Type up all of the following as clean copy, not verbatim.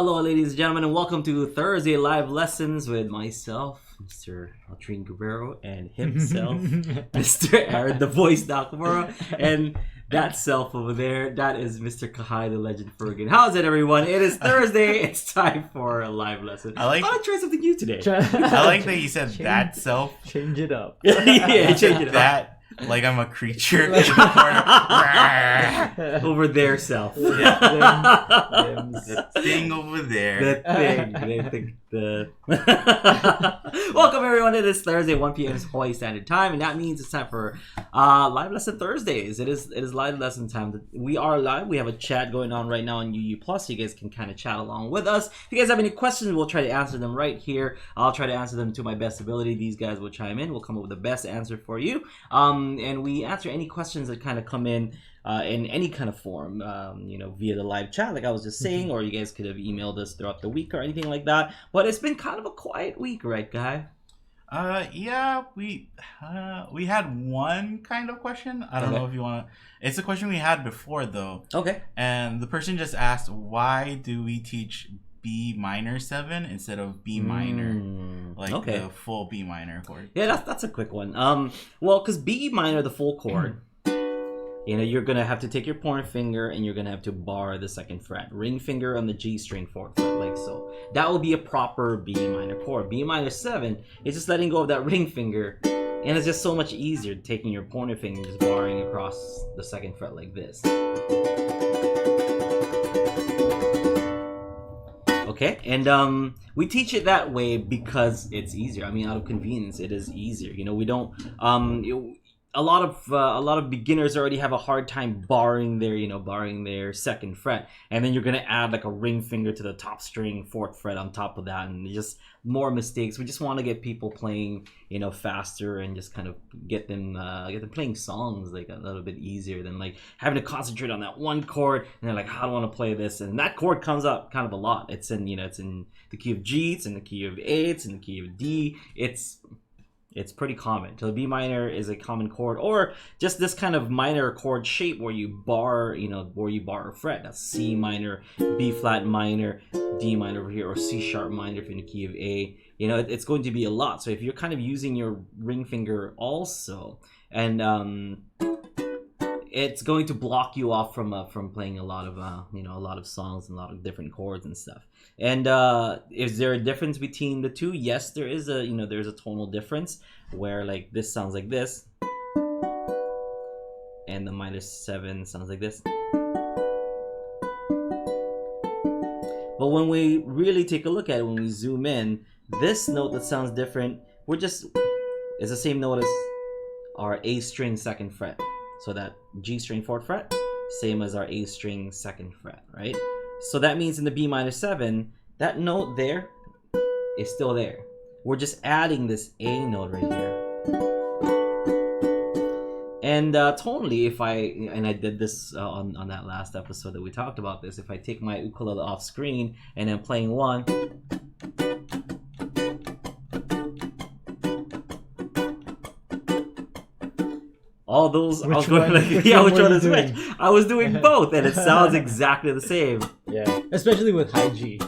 Hello, ladies and gentlemen, and welcome to Thursday Live Lessons with myself, Mr. Aldrine Guerrero, and himself, Mr. Aaron, the voice Nakamura, and that self over there, that is Mr. Kahai, the legend Fergan. How's it, everyone? It is Thursday. It's time for a live lesson. I want to try something new today. I like that you said that self. Change it up. Yeah, change it up. That. Like I'm a creature in the corner. Over there, self. Yeah. The thing over there. Welcome everyone. It is Thursday, 1 p.m. Hawaii Standard Time, and that means it's time for live lesson Thursdays. It is live lesson time. We are live. We have a chat going on right now on UU Plus. You guys can kind of chat along with us. If you guys have any questions, we'll try to answer them right here. I'll try to answer them to my best ability. These guys will chime in. We'll come up with the best answer for you. And we answer any questions that kind of come in any kind of form, via the live chat, like I was just saying, or you guys could have emailed us throughout the week or anything like that. But it's been kind of a quiet week, right, Guy? Yeah, we had one kind of question. I don't know if you want to. It's a question we had before, though. Okay. And the person just asked, why do we teach B minor 7 instead of B minor, the full B minor chord? Yeah, that's a quick one. Well, because B minor, the full chord, you're gonna have to take your pointer finger and you're gonna have to bar the second fret, ring finger on the G string 4th fret, like so. That will be a proper B minor chord. B minor 7 is just letting go of that ring finger, and it's just so much easier taking your pointer finger and just barring across the second fret like this. Okay, and we teach it that way because it's easier. I mean, out of convenience, it is easier. We don't. A lot of beginners already have a hard time barring their second fret, and then you're gonna add like a ring finger to the top string 4th fret on top of that, and just more mistakes. We just want to get people playing, faster and just kind of get them playing songs like a little bit easier than like having to concentrate on that one chord and they're like, how do I want to play this? And that chord comes up kind of a lot. It's in the key of G, it's in the key of A, it's in the key of D. It's pretty common. So the B minor is a common chord, or just this kind of minor chord shape where you bar, a fret. That's C minor, B flat minor, D minor over here, or C sharp minor if you're in the key of A. It's going to be a lot. So if you're kind of using your ring finger also, and it's going to block you off from playing a lot of songs and a lot of different chords and stuff. And is there a difference between the two? Yes, there is there's a tonal difference where like this sounds like this, and the minor 7 sounds like this. But when we really take a look at it, when we zoom in, this note that sounds different, is the same note as our A string 2nd fret. So that G string 4th fret, same as our A string 2nd fret, right? So that means in the B minor 7, that note there is still there. We're just adding this A note right here. And tonally, I did this on that last episode that we talked about this, if I take my ukulele off screen and I'm playing one, all those, which one is which? I was doing both, and it sounds exactly the same. Yeah, especially with high G.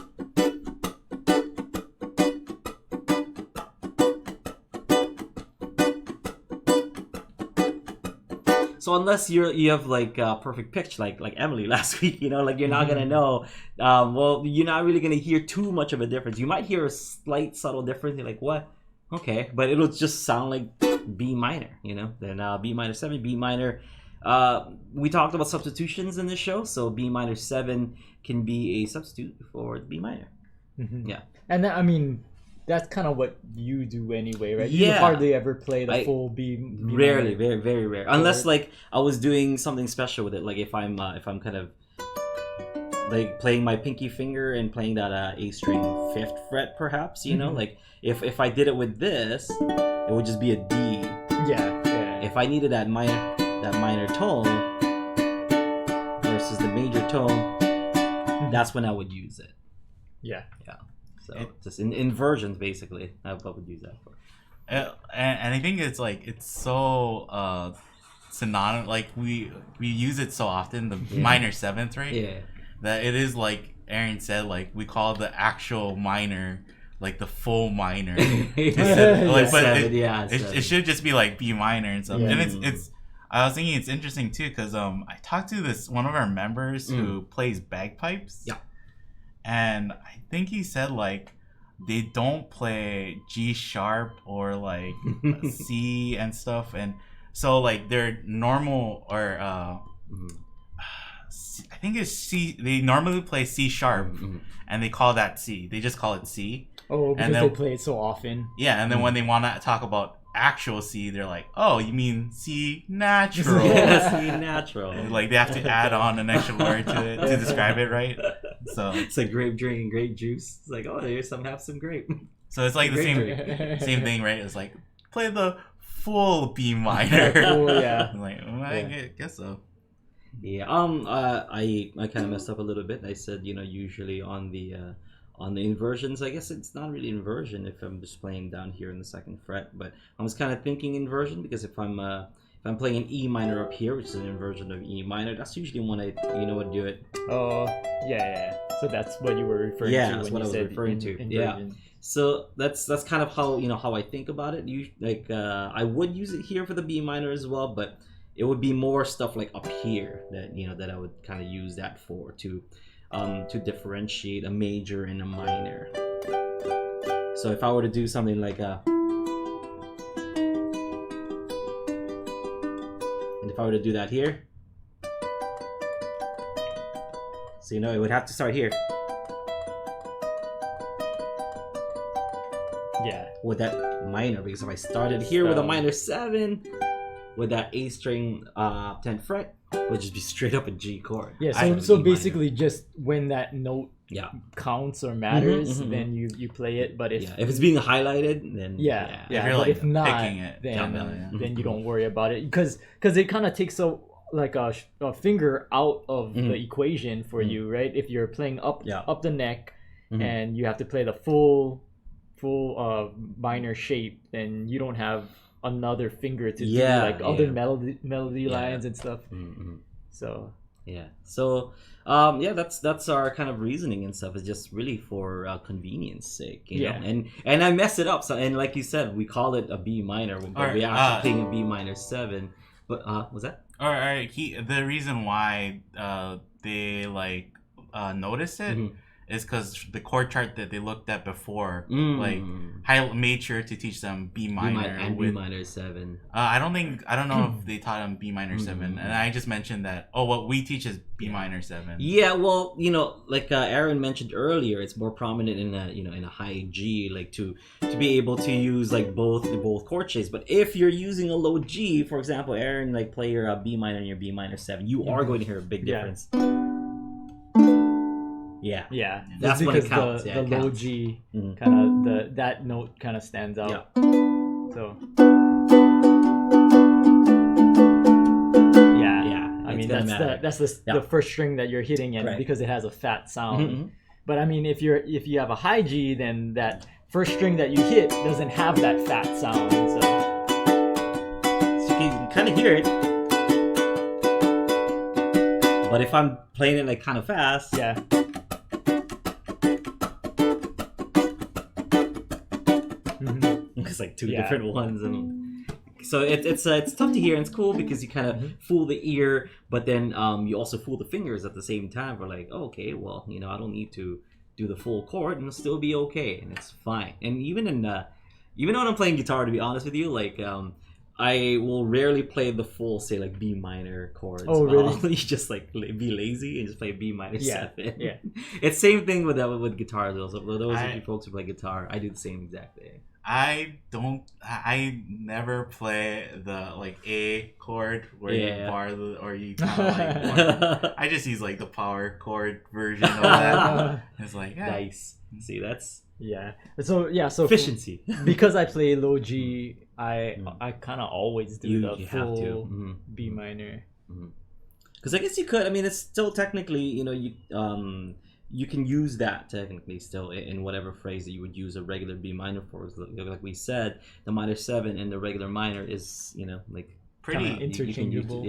So unless you have like perfect pitch, like Emily last week, you're not gonna know. You're not really gonna hear too much of a difference. You might hear a slight subtle difference. You're like, what? Okay, but it'll just sound like B minor, then B minor 7, B minor. We talked about substitutions in this show, so B minor 7 can be a substitute for B minor. Mm-hmm. Yeah. And I mean, that's kind of what you do anyway, right? You hardly ever play the full B rarely, minor. very, very rare. Unless like I was doing something special with it, like if I'm kind of like playing my pinky finger and playing that A string 5th fret, perhaps, like if I did it with this, it would just be a D. Yeah. If I needed that minor tone versus the major tone, that's when I would use it. Yeah. So just in inversions, basically, I would use that for. And I think it's so synonymous. Like we use it so often, the minor 7th, right? Yeah. That it is like Aaron said, like, we call the actual minor like the full minor. It should just be like B minor and stuff. And it's I was thinking it's interesting too because I talked to one of our members who plays bagpipes. Yeah. And I think he said like they don't play G sharp or like C and stuff, and so like their normal or I think it's C. They normally play C sharp, and they call that C. They just call it C. Oh, because they play it so often. Yeah, and then when they want to talk about actual C, they're like, "Oh, you mean C natural?" Yeah, C natural. Like they have to add on an extra word to it to describe it, right? So it's like grape drinking grape juice. It's like, oh, here's have some grape. So it's like the same thing, right? It's like play the full B minor. Yeah. I'm like, I guess so. Yeah. I kind of messed up a little bit. I said, usually on the inversions, I guess it's not really inversion if I'm just playing down here in the second fret, but I was kind of thinking inversion because if I'm playing an E minor up here, which is an inversion of E minor, that's usually when I do it. Oh, yeah. So that's what you were referring to. Yeah, that's what I was referring to. Yeah. So that's kind of how how I think about it. I would use it here for the B minor as well, but it would be more stuff like up here that that I would kind of use that for to differentiate a major and a minor. So if I were to do something like and if I were to do that here, so it would have to start here. Yeah. With that minor, because if I started here with a minor 7, with that A string 10th fret, would just be straight up a G chord. Yeah, so basically just when that note counts or matters, then you play it. But if it's being highlighted, then if you're like if not, picking it, then you don't worry about it because it kind of takes a finger out of the equation for you, right? If you're playing up the neck and you have to play the full minor shape, then you don't have another finger to do other melody lines and stuff. So that's our kind of reasoning and stuff. Is just really for convenience sake, you know. And I messed it up. So and like you said, we call it a B minor, but we actually playing a B minor 7. But was that? All right. The reason why they noticed it. Is because the chord chart that they looked at before, made sure to teach them B minor and B minor 7. I don't know if they taught them B minor 7, and I just mentioned that. Oh, what we teach is B minor 7. Yeah, well, like Aaron mentioned earlier, it's more prominent in a high G, like to be able to use like both chord shapes. But if you're using a low G, for example, Aaron, like play your B minor and your B minor 7, you are going to hear a big difference. Yeah. That's when it counts. The low G kind of that note kind of stands out. Yeah. So. I mean that's the first string that you're hitting in because it has a fat sound. But I mean if you have a high G, then that first string that you hit doesn't have that fat sound. So you can kind of hear it. But if I'm playing it like kind of fast, it's like two different ones, and so it's tough to hear, and it's cool because you kind of fool the ear, but then you also fool the fingers at the same time. We're like, oh, okay, well, I don't need to do the full chord, and it'll still be okay, and it's fine. And even when I'm playing guitar, to be honest with you, like I will rarely play the full, say, like B minor chords. Oh, really? I'll just like be lazy and just play B minor 7. Yeah. It's same thing with guitars also. For those of you folks who play guitar, I do the same exact thing. I never play the like A chord where you bar or you kind of like I just use like the power chord version of that. It's like nice. See, that's So efficiency. Because I play low G, I kind of always do the full B minor. Because I guess you could. I mean, it's still technically, you can use that technically still in whatever phrase that you would use a regular B minor for. Like we said, the minor 7 and the regular minor is, like pretty interchangeable.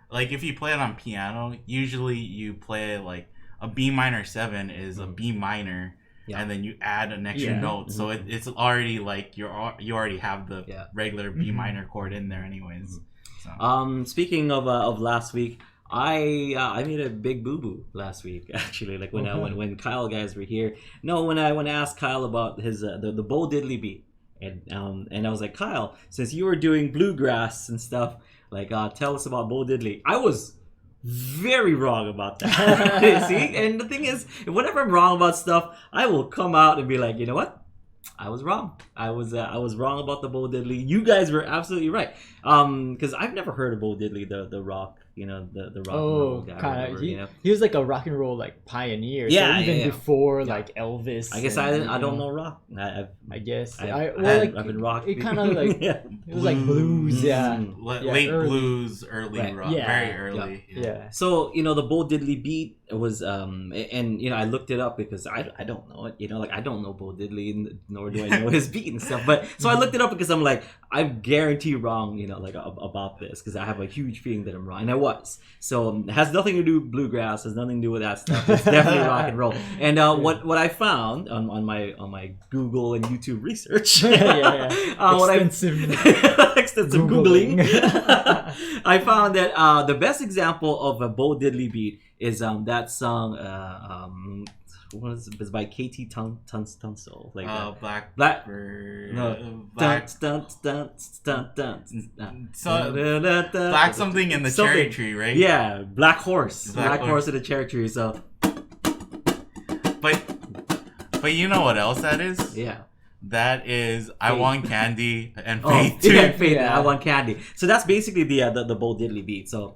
Like if you play it on piano, usually you play like a B minor 7 is a B minor. Yeah. And then you add an extra note, so it's already like you already have the regular B minor chord in there, anyways. So. Speaking of last week, I made a big boo boo last week. Actually, like when Kyle guys were here. No, when I asked Kyle about his the Bo Diddley beat, and I was like, Kyle, since you were doing bluegrass and stuff, like tell us about Bo Diddley. I was very wrong about that. See, and the thing is, whenever I'm wrong about stuff, I will come out and be like, you know what? I was wrong. I was wrong about the Bo Diddley. You guys were absolutely right. Because I've never heard of Bo Diddley, the rock, the rock and roll guy. Kind of. He was like a rock and roll like pioneer. Yeah, so even before like Elvis. I guess I don't know rock. I guess I've been rock. It kind of like it was like blues, late early. Blues, early rock, very early. Yeah. So the Bo Diddley beat was and I looked it up because I don't know it. Like I don't know Bo Diddley, nor do I know his beat and stuff. But so I looked it up because I'm like, I guarantee wrong, like about this, because I have a huge feeling that I'm wrong, and I was. So it has nothing to do with bluegrass, has nothing to do with that stuff. It's definitely rock and roll. And what I found on my Google and YouTube research, extensive Googling, I found that the best example of a Bo Diddley beat is that song. It's by KT Tunstall, like Blackbird. No, Black something in the cherry tree, right? Yeah, Black Horse. Black Horse in the cherry tree. So, but you know what else that is? Yeah. That is I Want Candy and Oh, Faith too. yeah, Faith. I Want Candy. So that's basically the Bo Diddley beat. So.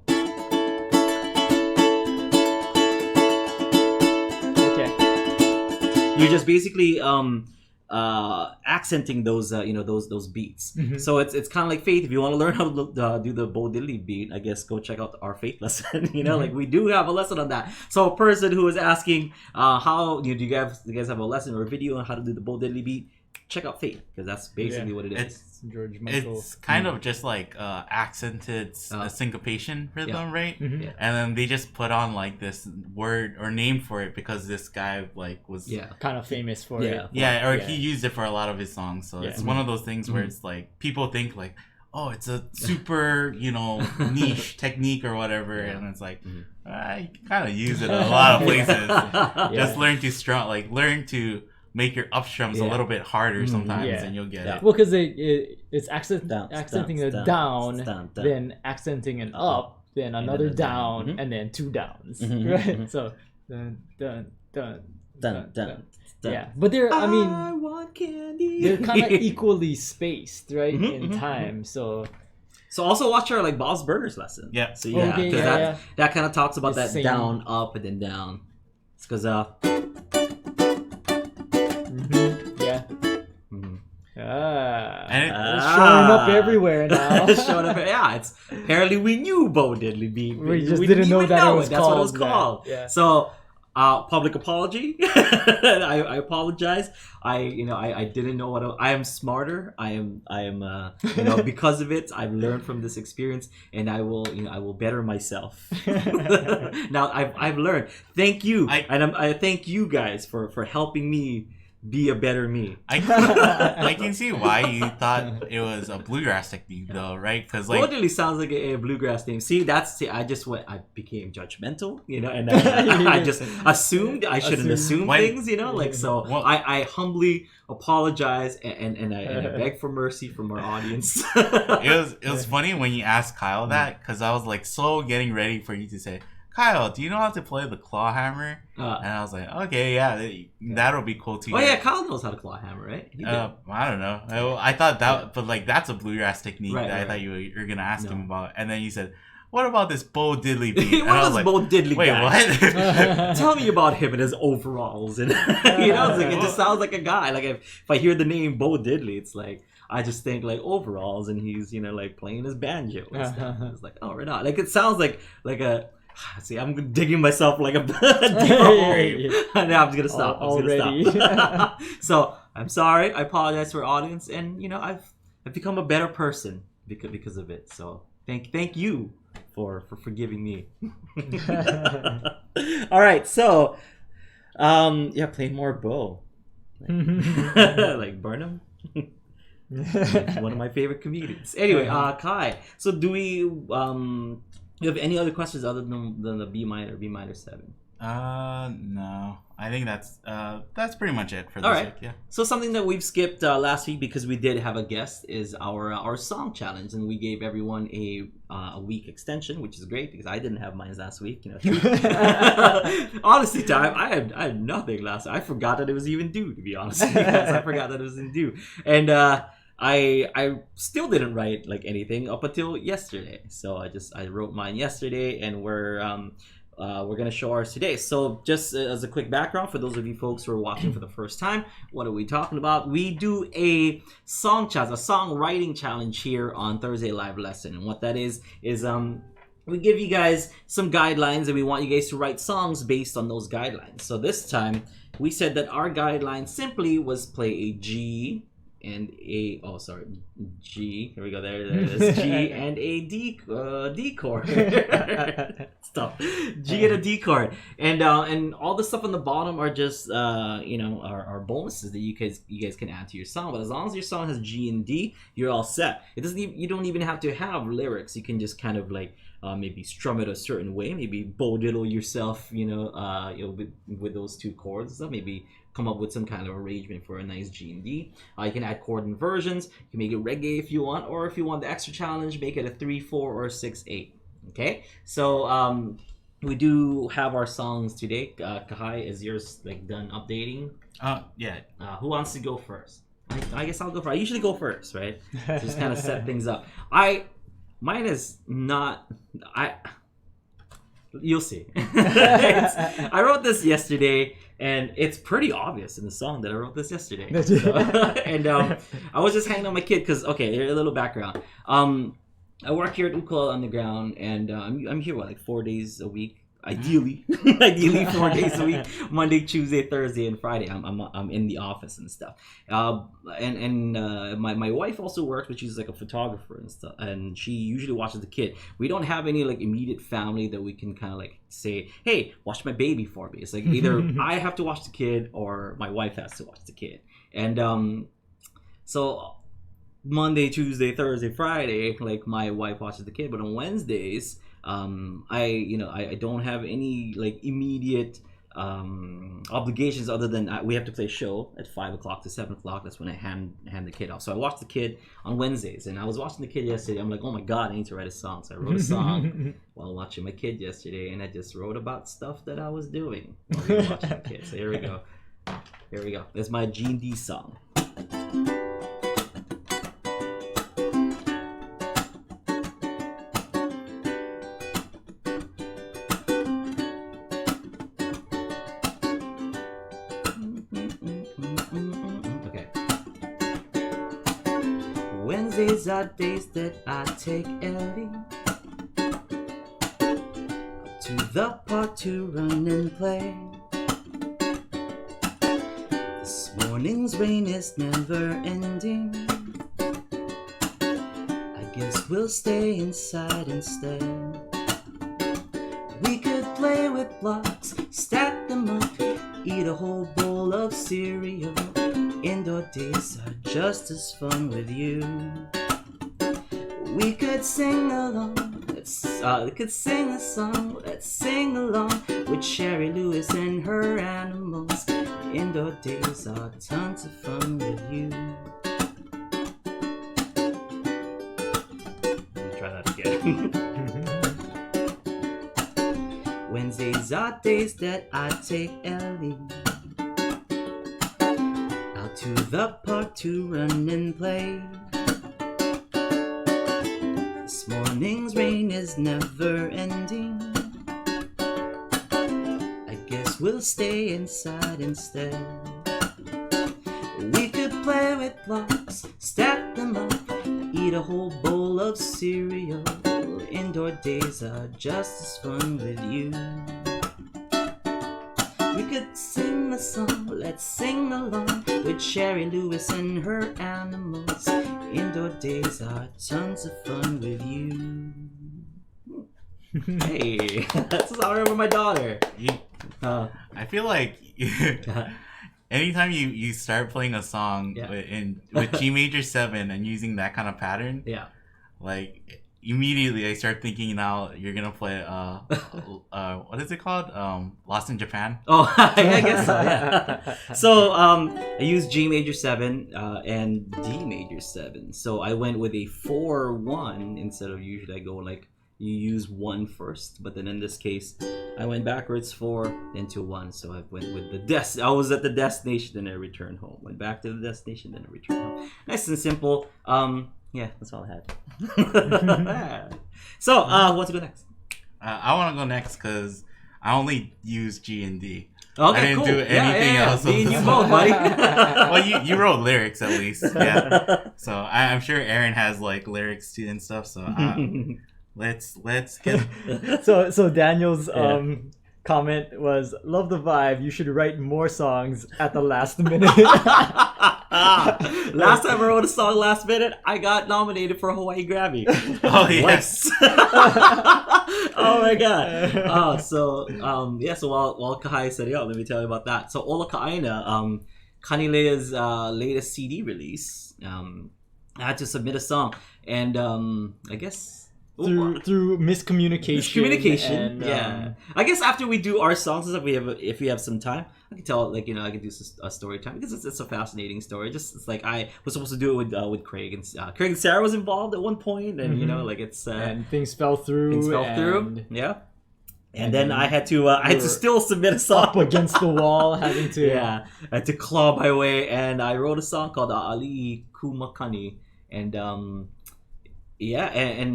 You're just basically accenting those those beats. Mm-hmm. So it's kind of like Faith. If you want to learn how to do the Bo Diddley beat, I guess go check out our Faith lesson. Like we do have a lesson on that. So a person who is asking how do you guys have a lesson or a video on how to do the Bo Diddley beat, check out Faith, because that's basically what it is. George Michael. It's kind of just like accented syncopation rhythm, right? Mm-hmm. And then they just put on like this word or name for it because this guy like was kind of famous for it. He used it for a lot of his songs. So it's one of those things where it's like people think like, oh, it's a super niche technique or whatever, and it's like I kind of use it in a lot of places. Just learn to make your upstrums a little bit harder sometimes, and you'll get it. Well, because it's accenting a down, then accenting an up, then another down, and then two downs, right? So, dun. Yeah, but I want candy. They're kind of equally spaced, right, in time. So also watch our like Bob's Burgers lesson. Yeah. So that kind of talks about it's that down, up, and then down. It's because and it's showing up everywhere now. It's apparently we knew Bo Diddley beat. We just didn't know that it was That's called. what it was called. Yeah. So, public apology. I apologize. I didn't know what I am smarter. I am because of it. I've learned from this experience, and I will better myself. Now I've learned. Thank you, I thank you guys for helping me be a better me. I can see why you thought it was a bluegrass technique, though, right? Because like, Bo Diddley sounds like a bluegrass name. See, I became judgmental, and I just assumed I shouldn't assume things, So I humbly apologize and I beg for mercy from our audience. It was funny when you asked Kyle that, because I was like so getting ready for you to say, Kyle, do you know how to play the clawhammer? And I was like, okay, that'll be cool too. Oh yeah, Kyle knows how to clawhammer, right? I don't know. I thought that, but like that's a bluegrass technique that I thought you were gonna ask him about, and then you said, "What about this Bo Diddley beat?" What was like, Bo Diddley? Wait, guy? What? Tell me about him and his overalls, and it just sounds like a guy. Like if I hear the name Bo Diddley, it's like I just think like overalls, and he's like playing his banjo and stuff. It's like, oh, right on. Like it sounds like a. See, I'm digging myself like a deeper hole. Now I'm just gonna stop. Already. So I'm sorry. I apologize to our audience, and I've become a better person because of it. So thank you for forgiving me. All right, so play more bow. Like Burnham. One of my favorite comedians. Anyway, Kai. So do you have any other questions other than the B minor, B minor 7? No. I think that's pretty much it for this week. Yeah. So something that we've skipped last week because we did have a guest is our song challenge, and we gave everyone a week extension, which is great because I didn't have mine last week. Honestly, time I had nothing last. I forgot that it was even due. To be honest, I forgot that it was in due, and I still didn't write like anything up until yesterday. So I wrote mine yesterday, and we're going to show ours today. So just as a quick background for those of you folks who are watching for the first time, what are we talking about? We do a song challenge, a songwriting challenge here on Thursday Live Lesson. And what that is we give you guys some guidelines and we want you guys to write songs based on those guidelines. So this time we said that our guideline simply was play a G and a G. Here we go. There it is. G and a D chord. Stop. G and a D chord, and all the stuff on the bottom are just are bonuses that you guys can add to your song. But as long as your song has G and D, you're all set. You don't even have to have lyrics. You can just kind of like maybe strum it a certain way. Maybe bow diddle yourself. With those two chords and stuff. Maybe come up with some kind of arrangement for a nice G and D. You can add chord inversions. You can make it reggae if you want, or if you want the extra challenge, make it a 3/4 or 6/8. Okay, so we do have our songs today. Kahai, is yours like done updating? Yeah. Who wants to go first? I guess I'll go first. I usually go first, right? So just kind of set things up. Mine is not. You'll see. I wrote this yesterday, and it's pretty obvious in the song that I wrote this yesterday. And I was just hanging on my kid because, okay, a little background. I work here at Ukulele Underground, and I'm here, 4 days a week? Ideally 4 days a week, Monday, Tuesday, Thursday, and Friday. I'm in the office and stuff. And my wife also works, but she's like a photographer and stuff, and she usually watches the kid. We don't have any like immediate family that we can kind of like say, hey, watch my baby for me. It's like either I have to watch the kid or my wife has to watch the kid. And so Monday, Tuesday, Thursday, Friday, like my wife watches the kid, but on Wednesdays, I don't have any like immediate obligations other than we have to play a show at 5 o'clock to 7 o'clock. That's when I hand the kid off. So I watch the kid on Wednesdays, and I was watching the kid yesterday. I'm like, oh my god, I need to write a song. So I wrote a song while watching my kid yesterday, and I just wrote about stuff that I was doing while we were watching the kid. So here we go. That's my G&D song. Wednesdays are days that I take Ellie to the park to run and play. This morning's rain is never ending. I guess we'll stay inside instead. We could play with blocks, stack them up, eat a whole bowl of cereal. Indoor days are just as fun with you. We could sing along. We could sing a song. Let's sing along with Sherry Lewis and her animals. Indoor days are tons of fun with you. Let me try that again. Wednesdays are days that I take Ellie to the park to run and play. This morning's rain is never ending. I guess we'll stay inside instead. We could play with blocks, stack them up, eat a whole bowl of cereal. Indoor days are just as fun with you. We could sing a song, let's sing along with Sherry Lewis and her animals. Indoor days are tons of fun with you. Hey, that's how I remember my daughter. I feel like anytime you start playing a song with G major 7 and using that kind of pattern, like immediately I start thinking now you're gonna play what is it called? Lost in Japan. Oh, I guess so. Yeah. So I used G major 7 and D major 7. So I went with a 4-1 instead of usually I go like you use 1 first, but then in this case I went backwards 4 then to 1. So I went with I was at the destination, then I returned home. Went back to the destination, then I returned home. Nice and simple. Yeah, that's all I had. So, who wants to go next? I want to go next because I only used G and D. Okay, I didn't do anything else. Me and you both, buddy. Well, you wrote lyrics at least. Yeah. So I'm sure Aaron has like lyrics too and stuff. So let's get. So Daniel's comment was, "Love the vibe. You should write more songs at the last minute." Last time I wrote a song last minute, I got nominated for a Hawaii Grammy. Oh yes! Oh my god! So while Kahai said, "Yo, let me tell you about that." So Ola Ka'aina, Kanilea's latest CD release. I had to submit a song, and I guess. Through miscommunication. And, I guess after we do our songs, if we have some time, I can tell I can do a story time because it's a fascinating story. Just it's like I was supposed to do it with Craig and Sarah was involved at one point, and it's and things fell through. Yeah. And then I had to still submit a song up against the wall, having to I had to claw my way, and I wrote a song called Ali Kumakani, and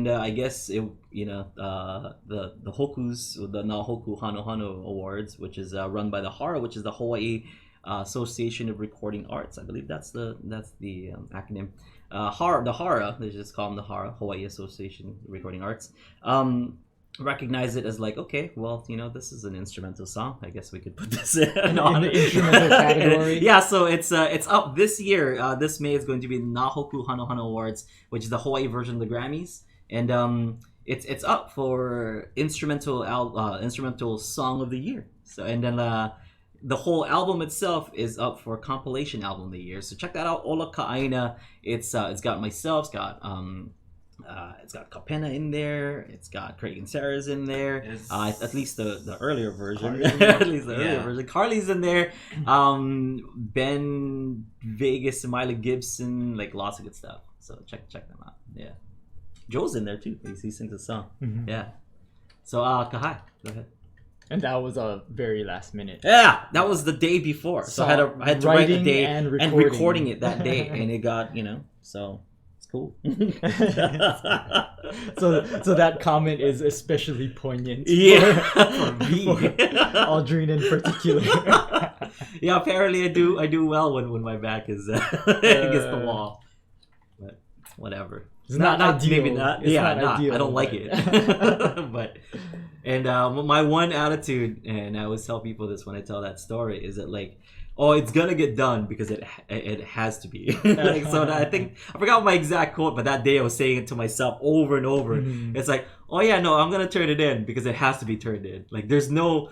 I guess it the Hoku's the Nahoku Hano Hano Awards, which is run by the HARA, which is the Hawaii Association of Recording Arts. I believe that's the acronym. The HARA, they just call them the HARA, Hawaii Association of Recording Arts. Recognize it as like, okay, well, this is an instrumental song. I guess we could put this in on the instrumental category. Yeah, so it's up this year. This May is going to be the Nahoku Hano Hano Awards, which is the Hawaii version of the Grammys, and it's up for instrumental song of the year. So and then the whole album itself is up for compilation album of the year. So check that out, Ola Ka'aina. It's got myself, it's got Kapena in there. It's got Craig and Sarah's in there. At least the earlier version. Earlier version. Carly's in there. Ben Vegas, Miley Gibson, like lots of good stuff. So check them out. Yeah, Joe's in there too. He sings a song. Mm-hmm. Yeah. So Kahai, go ahead. And that was a very last minute. Yeah, that was the day before. So I had to write the day and recording it that day, and it got so. Cool. so that comment is especially poignant for me. Aldrine in particular. Yeah, apparently I do well when my back is against the wall. But whatever. It's not ideal. Maybe not. Ideal, I don't like it. But my one attitude, and I always tell people this when I tell that story, is that like, oh, it's gonna get done because it has to be. So I think I forgot my exact quote, but that day I was saying it to myself over and over. Mm-hmm. It's like, oh yeah, no, I'm gonna turn it in because it has to be turned in. Like there's no,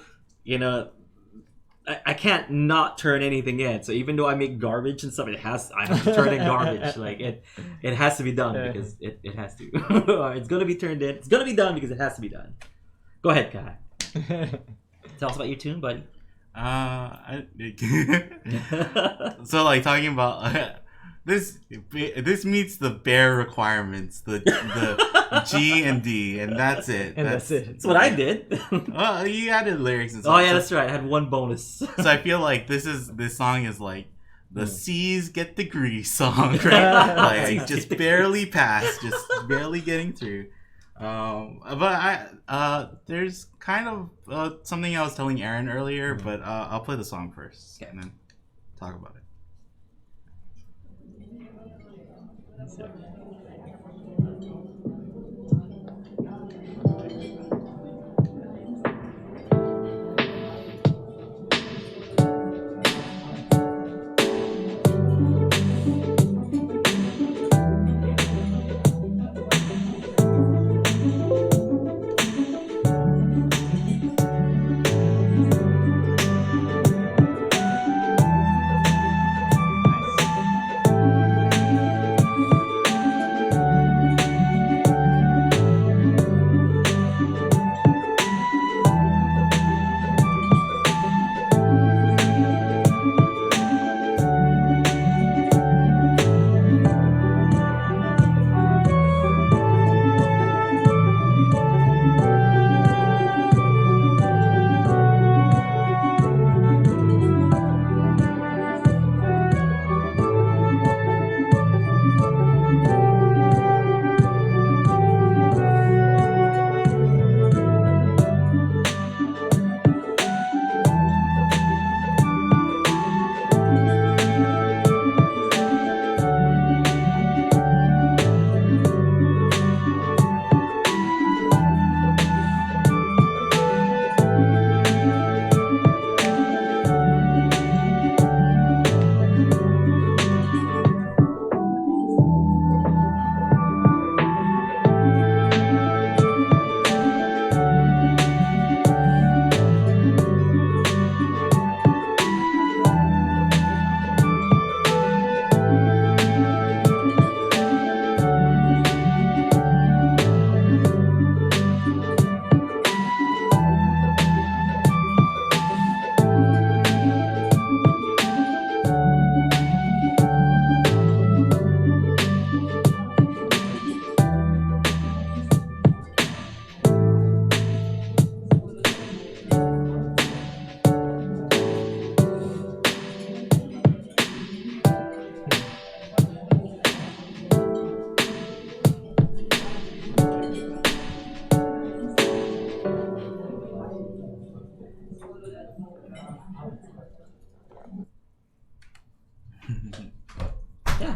I can't not turn anything in. So even though I make garbage and stuff, I have to turn in garbage. Like it has to be done because it has to. It's gonna be turned in. It's gonna be done because it has to be done. Go ahead, Kai. Tell us about your tune, buddy. So like talking about this meets the bare requirements, the G and D, and that's it. That's it. That's what I did. Well, you added lyrics and stuff. Oh yeah, that's right. I had one bonus. So I feel like this song is like the C's get degrees song, right? Like just barely passed, just barely getting through. But there's kind of something I was telling Aaron earlier, but I'll play the song first and then talk about it.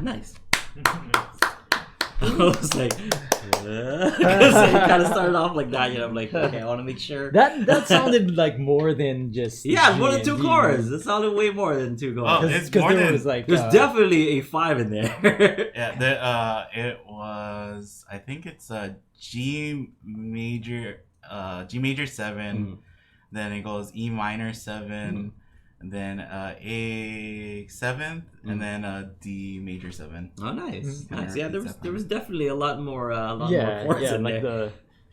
Nice. I was like, so it kind of started off like that. You know, I'm like, okay, I want to make sure. That sounded like more than just more than 2 chords. It sounded way more than 2 chords. Oh, it's more than. There's definitely a 5 in there. Yeah, it was. I think it's a G major 7. Then it goes E minor 7. And then A 7th, and then D major 7. Oh, nice. Yeah, there was definitely a lot more chords in like there.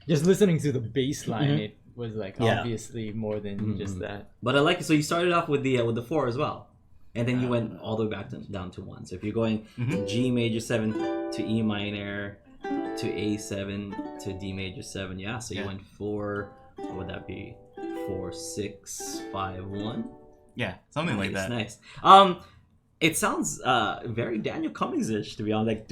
Just listening to the bass line, it was like obviously more than just that. But I like it. So you started off with the 4 as well, and then you went all the way back down to 1. So if you're going G major 7 to E minor to A 7 to D major 7, so you went 4. What would that be? 4, 6, 5, 1. Yeah, something like that. Nice. It sounds very Daniel Cummings-ish, to be honest. Like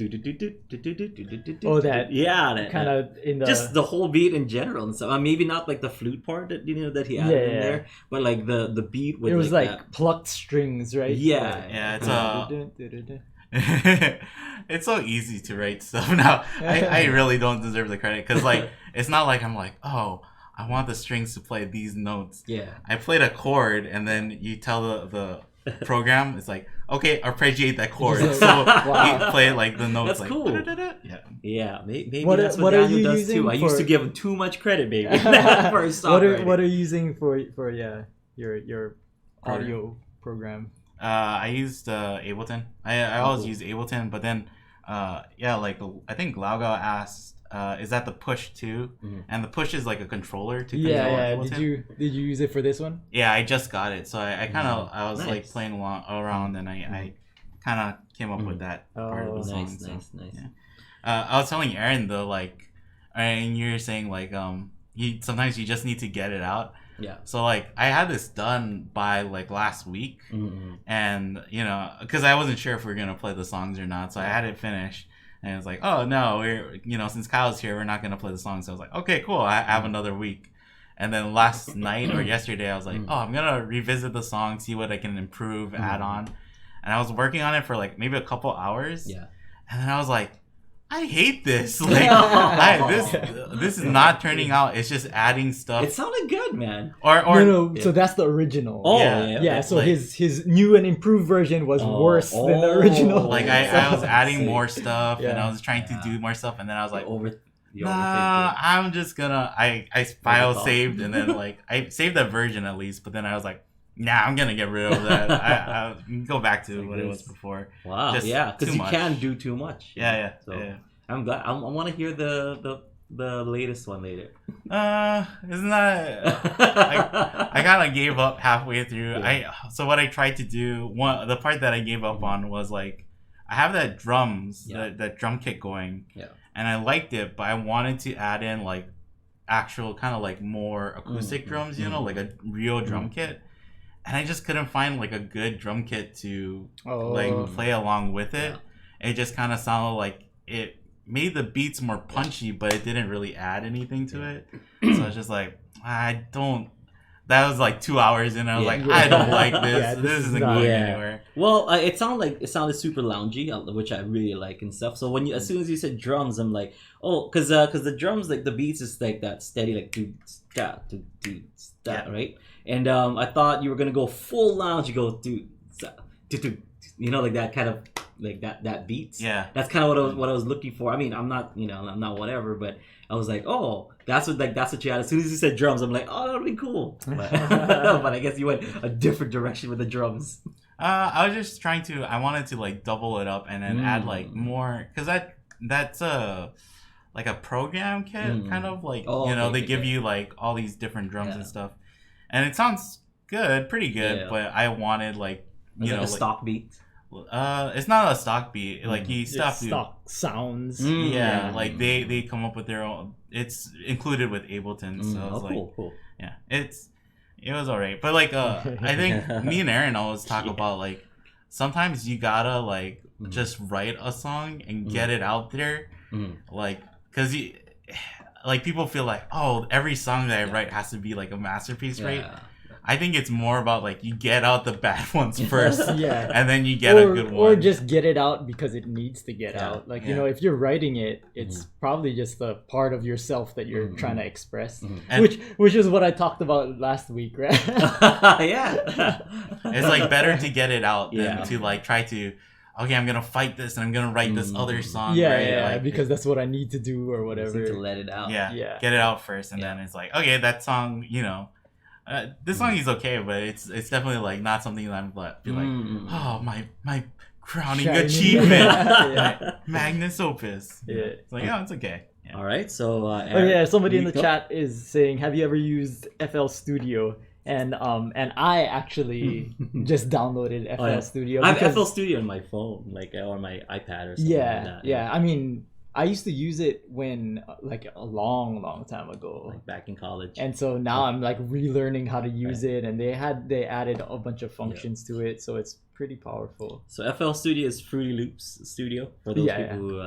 oh, that that kind of in the just the whole beat in general and stuff. Maybe not like the flute part that that he added in there, but like the beat with it was like that. Plucked strings, right? Yeah. It's so easy to write stuff now. I really don't deserve the credit because like it's not like I'm like, oh, I want the strings to play these notes. Yeah. I played a chord, and then you tell the program, it's like, okay, arpeggiate that chord. So you play like the notes. That's like, cool. Yeah, maybe that's what Daniel does too. I used to give him too much credit, baby. For his songwriting. What are you using for your audio program? I used Ableton. I always use Ableton, but then like I think Lauga asked, is that the push too? And the push is like a controller to control Ableton. Did you use it for this one? Yeah, I just got it, so I kind of I was like playing around, and I kind of came up with that part of the song. Nice. Yeah. I was telling Aaron though, like, and you're saying like sometimes you just need to get it out. Yeah. So like I had this done by like last week, and because I wasn't sure if we were gonna play the songs or not, so I had it finished. And it was like, oh no, we're since Kyle's here, we're not gonna play the song. So I was like, okay, cool, I have another week. And then last night or yesterday, I was like, oh, I'm gonna revisit the song, see what I can improve, add on. And I was working on it for like maybe a couple hours. Yeah. And then I was like, I hate this. Like this is not turning out. It's just adding stuff. It sounded good, man. No. So that's the original. Oh, yeah. So like, his new and improved version was worse than the original. Like I was adding more stuff, and I was trying to do more stuff, and then I was like, I'm just gonna. I file saved, and then like I saved that version at least, but then I was like, nah, I'm gonna get rid of that. I go back to what it was before. Wow, because you can do too much. Yeah. I'm glad. I want to hear the latest one later. Isn't that? I kind of gave up halfway through. So what I tried to do, the part that I gave up on was like, I have that drums, that drum kit going. Yeah. And I liked it, but I wanted to add in like actual kind of like more acoustic drums, like a real drum kit. And I just couldn't find like a good drum kit to like play along with it. Yeah. It just kind of sounded like it made the beats more punchy, but it didn't really add anything to it. So I was just like, I don't. That was like 2 hours, and I was like, I don't like this. This isn't going anywhere. Well, it sounded super loungy, which I really like and stuff. So as soon as you said drums, I'm like, oh, because the drums, like the beats is like that steady, like do right? And I thought you were gonna go full lounge. You go do, like that kind of like that beats. Yeah, that's kind of what I was looking for. I mean, I'm not whatever, but I was like, oh, that's what you had. As soon as you said drums, I'm like, oh, that would be cool. But, but I guess you went a different direction with the drums. I was just trying to. I wanted to like double it up and then add like more, because that's like a program kit kind of like they give you like all these different drums and stuff, and it sounds good, pretty good. But I wanted like a stock beat. It's not a stock beat. Like you still have to stock sounds. Like they come up with their own. It's included with Ableton, so it's cool. Yeah, it was alright. But like I think me and Aaron always talk about like sometimes you gotta like just write a song and get it out there, like because like people feel like, oh, every song that I write has to be like a masterpiece, right? I think it's more about like you get out the bad ones first, yeah, and then you get a good one, or just get it out because it needs to get out. Like you know, if you're writing it, it's probably just a part of yourself that you're trying to express, which is what I talked about last week, right? Yeah, it's like better to get it out than to like try to. Okay, I'm gonna fight this and I'm gonna write this other song. Yeah, like, because that's what I need to do or whatever. To let it out. Yeah, get it out first, and then it's like, okay, that song, you know, this song is okay, but it's definitely like not something that I'm be like, oh my crowning achievement, magnus opus. Yeah, it's like, oh, it's okay. Yeah. All right, so somebody in the chat is saying, have you ever used FL Studio? And I actually just downloaded FL Studio. I have FL Studio on my phone, like or my iPad or something like that. Yeah. I mean, I used to use it when like a long time ago, like back in college. And so now I'm like relearning how to use it, and they added a bunch of functions to it, so it's pretty powerful. So FL Studio is Fruity Loops Studio for those people who.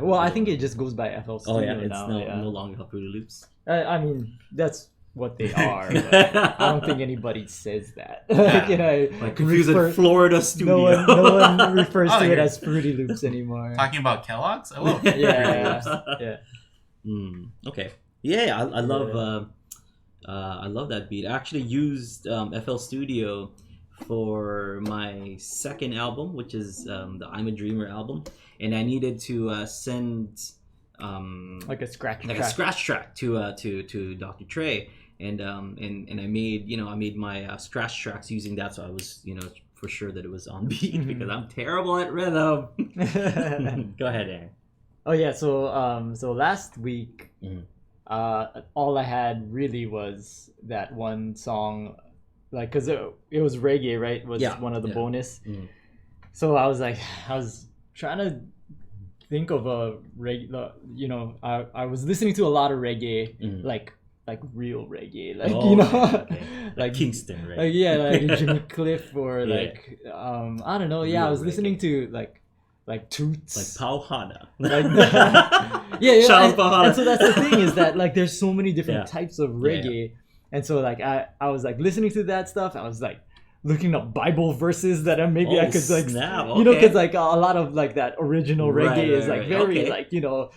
Well, I think it just goes by FL Studio it's now. no longer Fruity Loops. I mean, that's what they are. But I don't think anybody says that. Like confusing Florida Studio. No one refers to it as Fruity Loops anymore. Talking about Kellogg's? I love Fruity Loops. Okay. Yeah, I love that beat. I actually used FL Studio for my second album, which is the I'm a Dreamer album, and I needed to send like a scratch track to Dr. Trey. And I made my scratch tracks using that, so I was for sure that it was on beat because I'm terrible at rhythm. Go ahead, Aaron. Oh yeah, so last week, all I had really was that one song, like because it was reggae, right? Was one of the bonus. So I was trying to think of a reggae. I was listening to a lot of reggae, like real reggae, like like Kingston, right? Like Jimmy Cliff or like I don't know. I was listening to like Toots, like Pauhana, like and so that's the thing is that like there's so many different types of reggae, and so like I was like listening to that stuff. I was like looking up Bible verses that maybe I could like because like a lot of like that original reggae is like very like the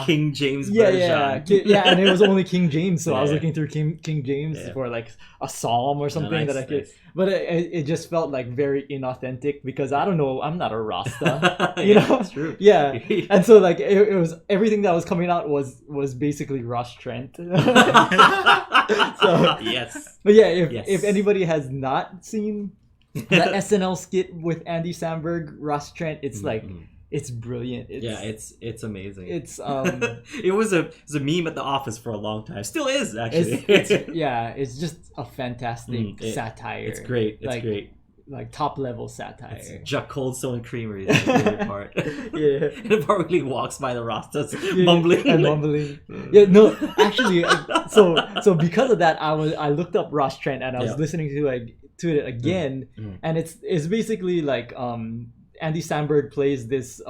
King James version. And it was only King James, so I was looking through King James for like a psalm or something that I could, but it just felt like very inauthentic because I don't know, I'm not a Rasta, That's true. And so like it was everything that was coming out was basically Ross Trent. So yes, but if anybody has not seen the SNL skit with Andy Samberg, Ross Trent, it's like it's brilliant. It's amazing. It's it was a meme at the office for a long time. Still is actually. It's just a fantastic satire. It's great. It's great. Like top level satire. It's Jack Cold Stone Creamery is my favorite part. And the part where he walks by the Rastas mumbling. Actually, so because of that, I looked up Ross Trent and I was listening to it again, and it's basically like Andy Samberg plays this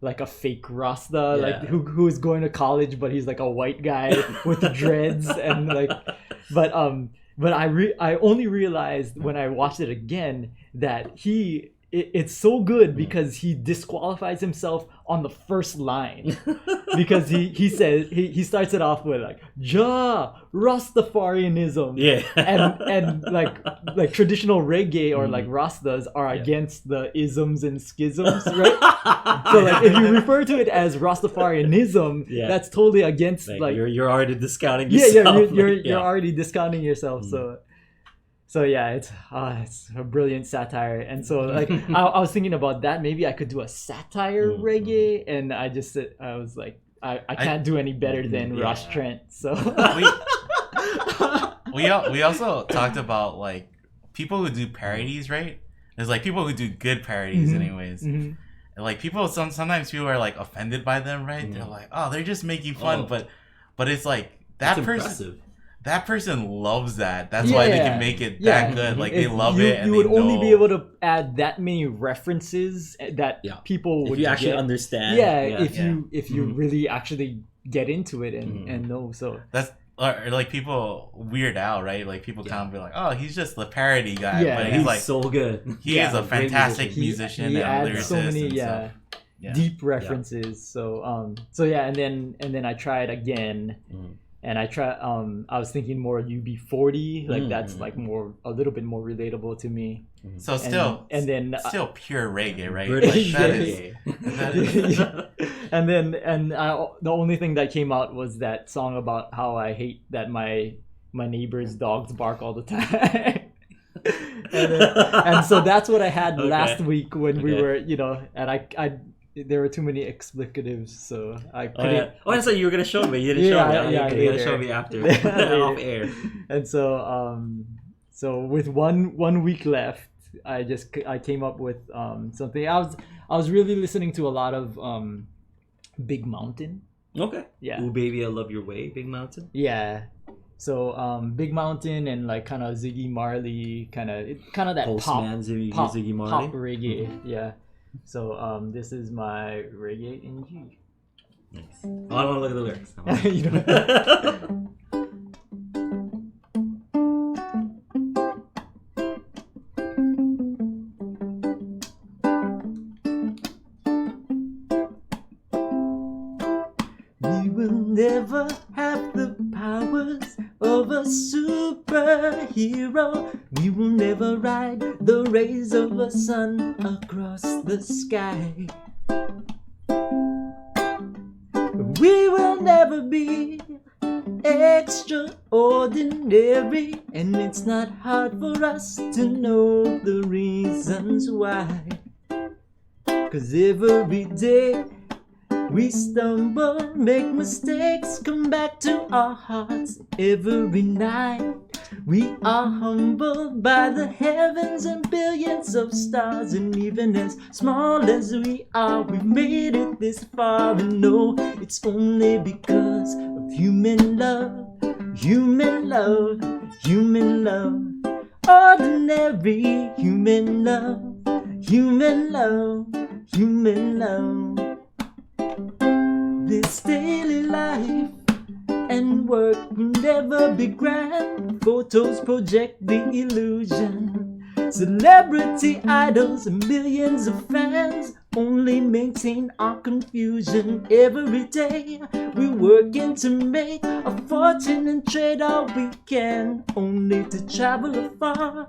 like a fake Rasta, like who is going to college, but he's like a white guy with dreads and like, but I only realized when I watched it again that it's so good because he disqualifies himself on the first line because he says he starts it off with like Rastafarianism and like traditional reggae or like Rastas are against the isms and schisms, right? So like if you refer to it as Rastafarianism, that's totally against like you're already discounting yourself. You're already discounting yourself. So it's a brilliant satire, and so like I was thinking about that. Maybe I could do a satire reggae, and I was like, I can't do any better than Ross Trent. So we also talked about like people who do parodies, right? There's like people who do good parodies, anyways. And like people, sometimes people are like offended by them, right? They're like, oh, they're just making fun, but it's like that person. Impressive. That person loves that. That's why they can make it that good. Like they love it. And you would only be able to add that many references that people would. If you actually understand. If you really actually get into it and know. So or like people weird out, right? Like people kind of be like, "Oh, he's just the parody guy," but he's like so good. He is a fantastic musician. He and adds so many deep references. Yeah. So and then I tried again, and I I was thinking more UB40, like that's like a little bit more relatable to me. So still pure reggae, right? British reggae. And the only thing that came out was that song about how I hate that my neighbor's dogs bark all the time. and so that's what I had last week when we were, and I there were too many explicatives, so I couldn't. Oh, so you were gonna show me? You didn't show me. You're gonna show me after off air. And so with one week left, I came up with something. I was really listening to a lot of Big Mountain. Okay. Yeah. Ooh, baby, I love your way, Big Mountain. Yeah. So Big Mountain and like kind of Ziggy Marley, kind of that Postman, Ziggy Marley. Pop reggae. Yeah. So this is my reggae in G. Nice. Oh, I don't want to look at the lyrics. You know. We will never have the powers of a superhero. We will never ride the rays of a sun across the sky. We will never be extraordinary, and it's not hard for us to know the reasons why. 'Cause every day we stumble, make mistakes, come back to our hearts every night. We are humbled by the heavens and billions of stars, and even as small as we are, we've made it this far. And no, it's only because of human love, human love, human love. Ordinary human love, human love, human love. This daily life and work will never be grand. Photos project the illusion. Celebrity idols and millions of fans only maintain our confusion. Every day we're working to make a fortune and trade all we can, only to travel afar,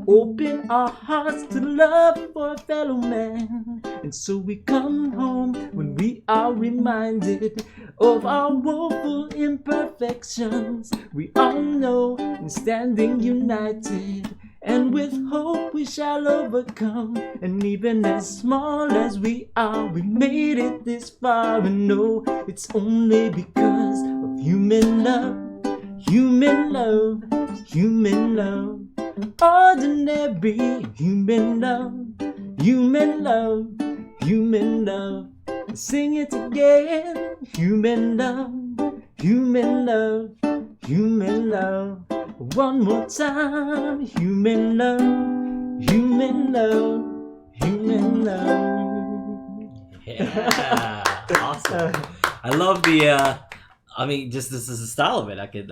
open our hearts to love for a fellow man. And so we come home when we are reminded of our woeful imperfections. We all know in standing united, and with hope we shall overcome. And even as small as we are, we made it this far. And no, it's only because of human love, human love, human love. Ordinary human love, human love, human love. Sing it again. Human love, human love, human love. One more time. Human love, human love, human love. Yeah, awesome. I love the. I mean, just this is the style of it. I could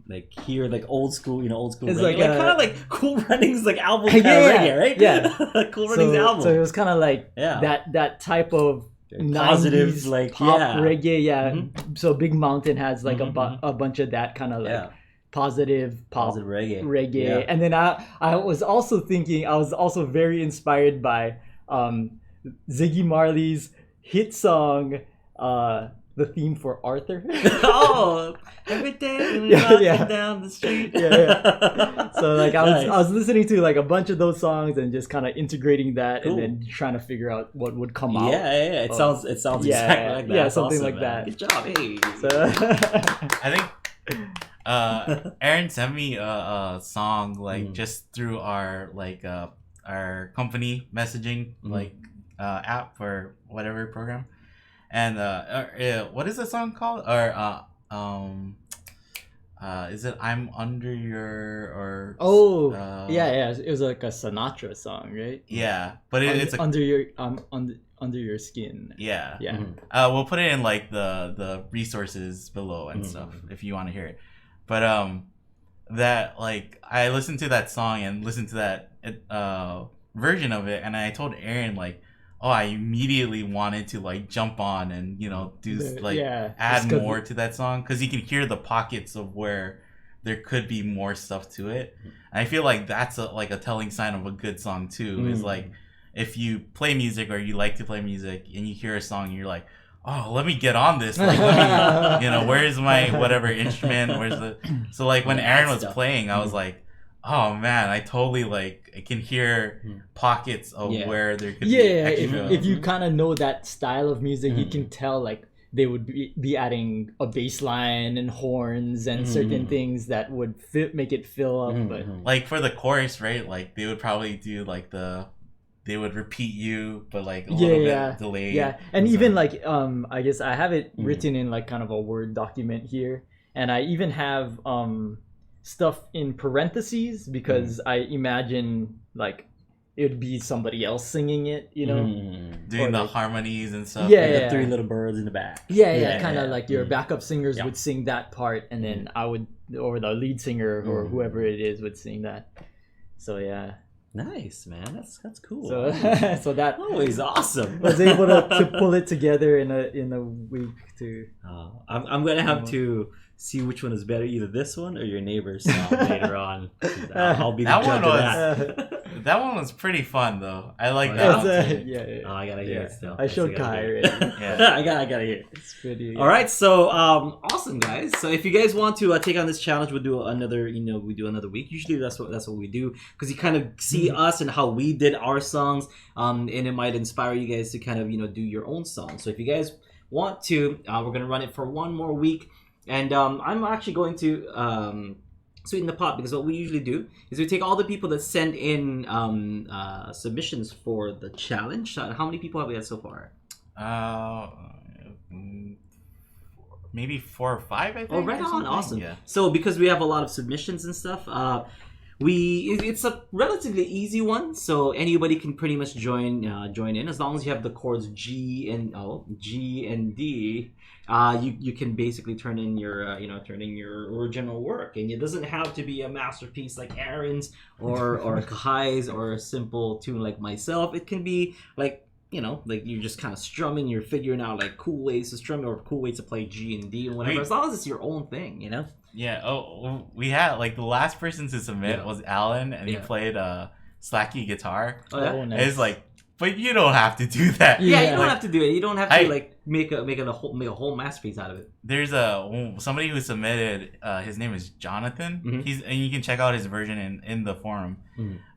like hear like old school, old school. It's reggae. like kind of like Cool Runnings like album kind of reggae, right? Yeah, Cool Runnings album. So it was kind of like that type of positive, like pop reggae. Yeah. Mm-hmm. So Big Mountain has like a bunch of that kind of like positive pop reggae. Yeah. And then I was also thinking, I was also very inspired by Ziggy Marley's hit song, the theme for Arthur. Oh, every day we walking down the street. So like I was listening to like a bunch of those songs and just kind of integrating that and then trying to figure out what would come out. Yeah. It sounds exactly like that. Yeah, something awesome, like that. Good job, hey. So I think Aaron sent me a song like just through our our company messaging app or whatever program. And what is the song called? Or is it "I'm Under Your" or? It was like a Sinatra song, right? Yeah, but it's under your skin. Yeah. Mm-hmm. We'll put it in like the resources below and stuff if you want to hear it. But that like I listened to that song and listened to that version of it, and I told Aaron like, oh, I immediately wanted to like jump on and do like add more to that song because you can hear the pockets of where there could be more stuff to it. And I feel like that's like a telling sign of a good song too. Is like if you play music or you like to play music and you hear a song and you're like, oh, let me get on this. Like, let me, where's my whatever instrument? Where's the... So like when Aaron was playing, I was like, oh man, I totally like I can hear pockets of where there could be extra. If you kind of know that style of music, you can tell like they would be adding a bass line and horns and certain things that would make it fill up. But like for the chorus, right? Like they would probably do like they would repeat you, but like a little bit delayed. Yeah, and even like I guess I have it written in like kind of a Word document here, and I even have stuff in parentheses because I imagine like it'd be somebody else singing it, doing the harmonies and stuff. The three little birds in the back. Kind of like your backup singers would sing that part, and then I would, or the lead singer or whoever it is would sing that. So yeah. Nice, man. That's cool. So, so that always awesome. Was able to pull it together in a week too. I'm gonna have to see which one is better, either this one or your neighbor's song later on. I'll be the judge of that. That one was pretty fun though. I like that one too. Oh, I gotta hear it still. I showed Kahai already. I gotta hear it. It's pretty good. All right, so awesome guys. So if you guys want to take on this challenge, we'll do another. We do another week. Usually that's what we do because you kind of see us and how we did our songs, and it might inspire you guys to kind of do your own song. So if you guys want to, we're gonna run it for one more week. And I'm actually going to sweeten the pot because what we usually do is we take all the people that send in submissions for the challenge. How many people have we had so far? Maybe 4 or 5, I think. Oh, right on. Awesome. Yeah. So because we have a lot of submissions and stuff, it's a relatively easy one. So anybody can pretty much join in as long as you have the chords G and D. You can basically turn in your original work, and it doesn't have to be a masterpiece like Aaron's or Kahai's or a simple tune like myself. It can be like like you're just kind of strumming, you're figuring out like cool ways to strum or cool ways to play G and D and whatever, as long as it's your own thing, Yeah. Oh, we had like the last person to submit was Alan, and he played slacky guitar. Oh, yeah? Nice. It's like, but you don't have to do that. Yeah, you don't have to do it. You don't have to like make a whole masterpiece out of it. There's somebody who submitted. His name is Jonathan. And you can check out his version in the forum.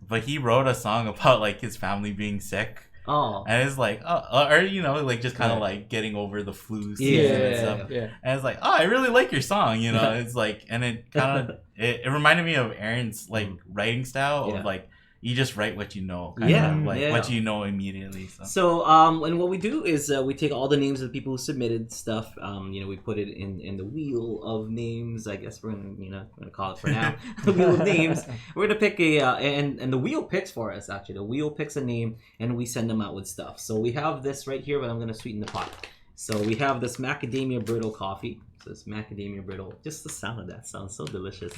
But he wrote a song about like his family being sick. Oh, and it's like, like just kind of like getting over the flu season and stuff. Yeah. And it's like, oh, I really like your song. It's like, and it kind of it reminded me of Aaron's like writing style of like. You just write what you know, what you know immediately. So and what we do is we take all the names of the people who submitted stuff. We put it in the wheel of names. I guess we're gonna call it for now the wheel of names. We're gonna pick and the wheel picks for us. Actually, the wheel picks a name and we send them out with stuff. So we have this right here, but I'm gonna sweeten the pot. So we have this macadamia brittle coffee. So it's macadamia brittle. Just the sound of that sounds so delicious.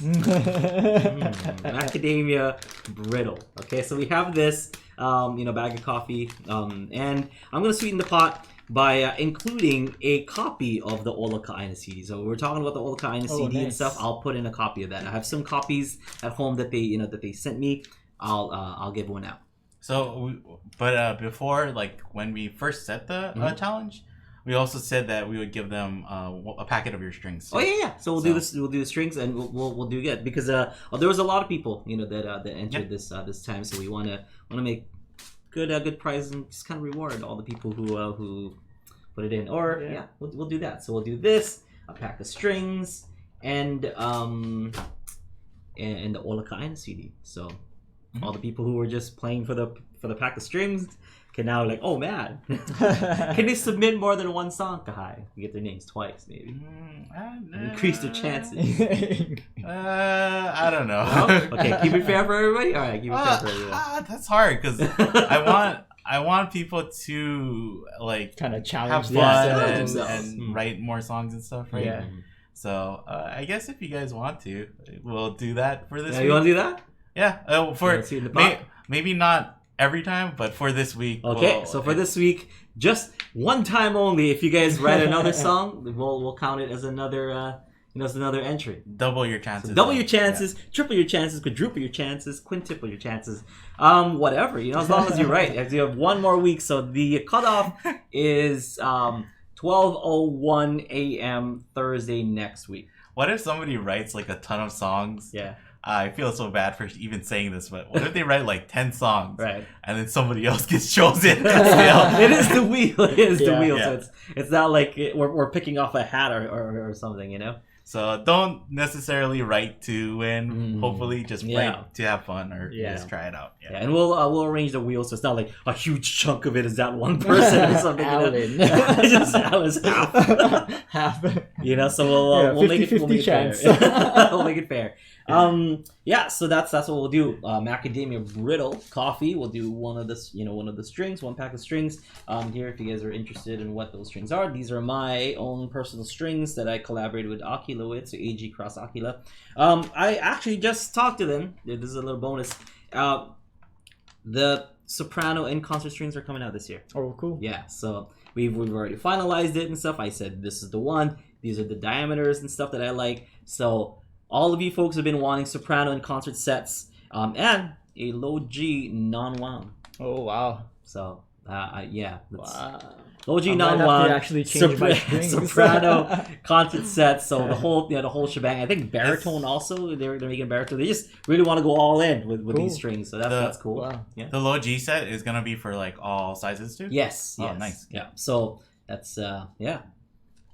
Macadamia brittle. Okay, so we have this, bag of coffee. And I'm going to sweeten the pot by including a copy of the Ola Ka'aina CD. So we're talking about the Ola Ka'aina CD and stuff. I'll put in a copy of that. I have some copies at home that they sent me. I'll give one out. So, before, like, when we first set the challenge, we also said that we would give them a packet of your strings. Oh yeah. So we'll do this. We'll do the strings, and we'll do it because there was a lot of people that entered this time. So we want to make good prize and just kind of reward all the people who put it in. Or we'll do that. So we'll do this, a pack of strings, and the Ola Ka'aina CD. So all the people who were just playing for the pack of strings can now oh man, can they submit more than one song, Kahai? You get their names twice, maybe. Increase their chances. I don't know. No? Okay, keep it fair for everybody. All right, keep it fair for everybody. That's hard because I want people to like kind of challenge have fun and write more songs and stuff, right? Yeah. So I guess if you guys want to, we'll do that for this week. You want to do that? Yeah. Maybe not every time, but for this week. Okay, so for this week, just one time only. If you guys write another song, we'll count it as another. It's another entry. Double your chances. So double your chances, triple your chances, quadruple your chances, quintuple your chances. Whatever, as long as you're right. As you have one more week. So the cutoff is 12:01 a.m. Thursday next week. What if somebody writes like a ton of songs? Yeah. I feel so bad for even saying this, but what if they write like 10 songs, right? And then somebody else gets chosen? It is the wheel. It is the wheel. Yeah. So it's not like we're picking off a hat or something, So don't necessarily write to win. Hopefully, just write to have fun or just try it out. Yeah, and we'll arrange the wheel so it's not like a huge chunk of it is that one person or something. Alan. Just Alan's half. So we'll make it chance. Fair. We'll make it fair. So that's what we'll do. Macadamia brittle coffee. We'll do one of the strings, one pack of strings. Here, if you guys are interested in what those strings are, these are my own personal strings that I collaborated with Aquila with, so AGxAQ. I actually just talked to them. This is a little bonus. The soprano and concert strings are coming out this year. Oh, cool. Yeah, so we've already finalized it and stuff. I said this is the one. These are the diameters and stuff that I like. So all of you folks have been wanting soprano and concert sets, and a low G non-wound. Oh wow! So wow. Low G non-wound. Actually change my strings. Soprano concert sets. So the whole shebang. I think baritone also. They're making baritone. They just really want to go all in with these strings. So that's cool. Wow. Yeah. The low G set is gonna be for like all sizes too. Yes. Oh, nice. Yeah. So that's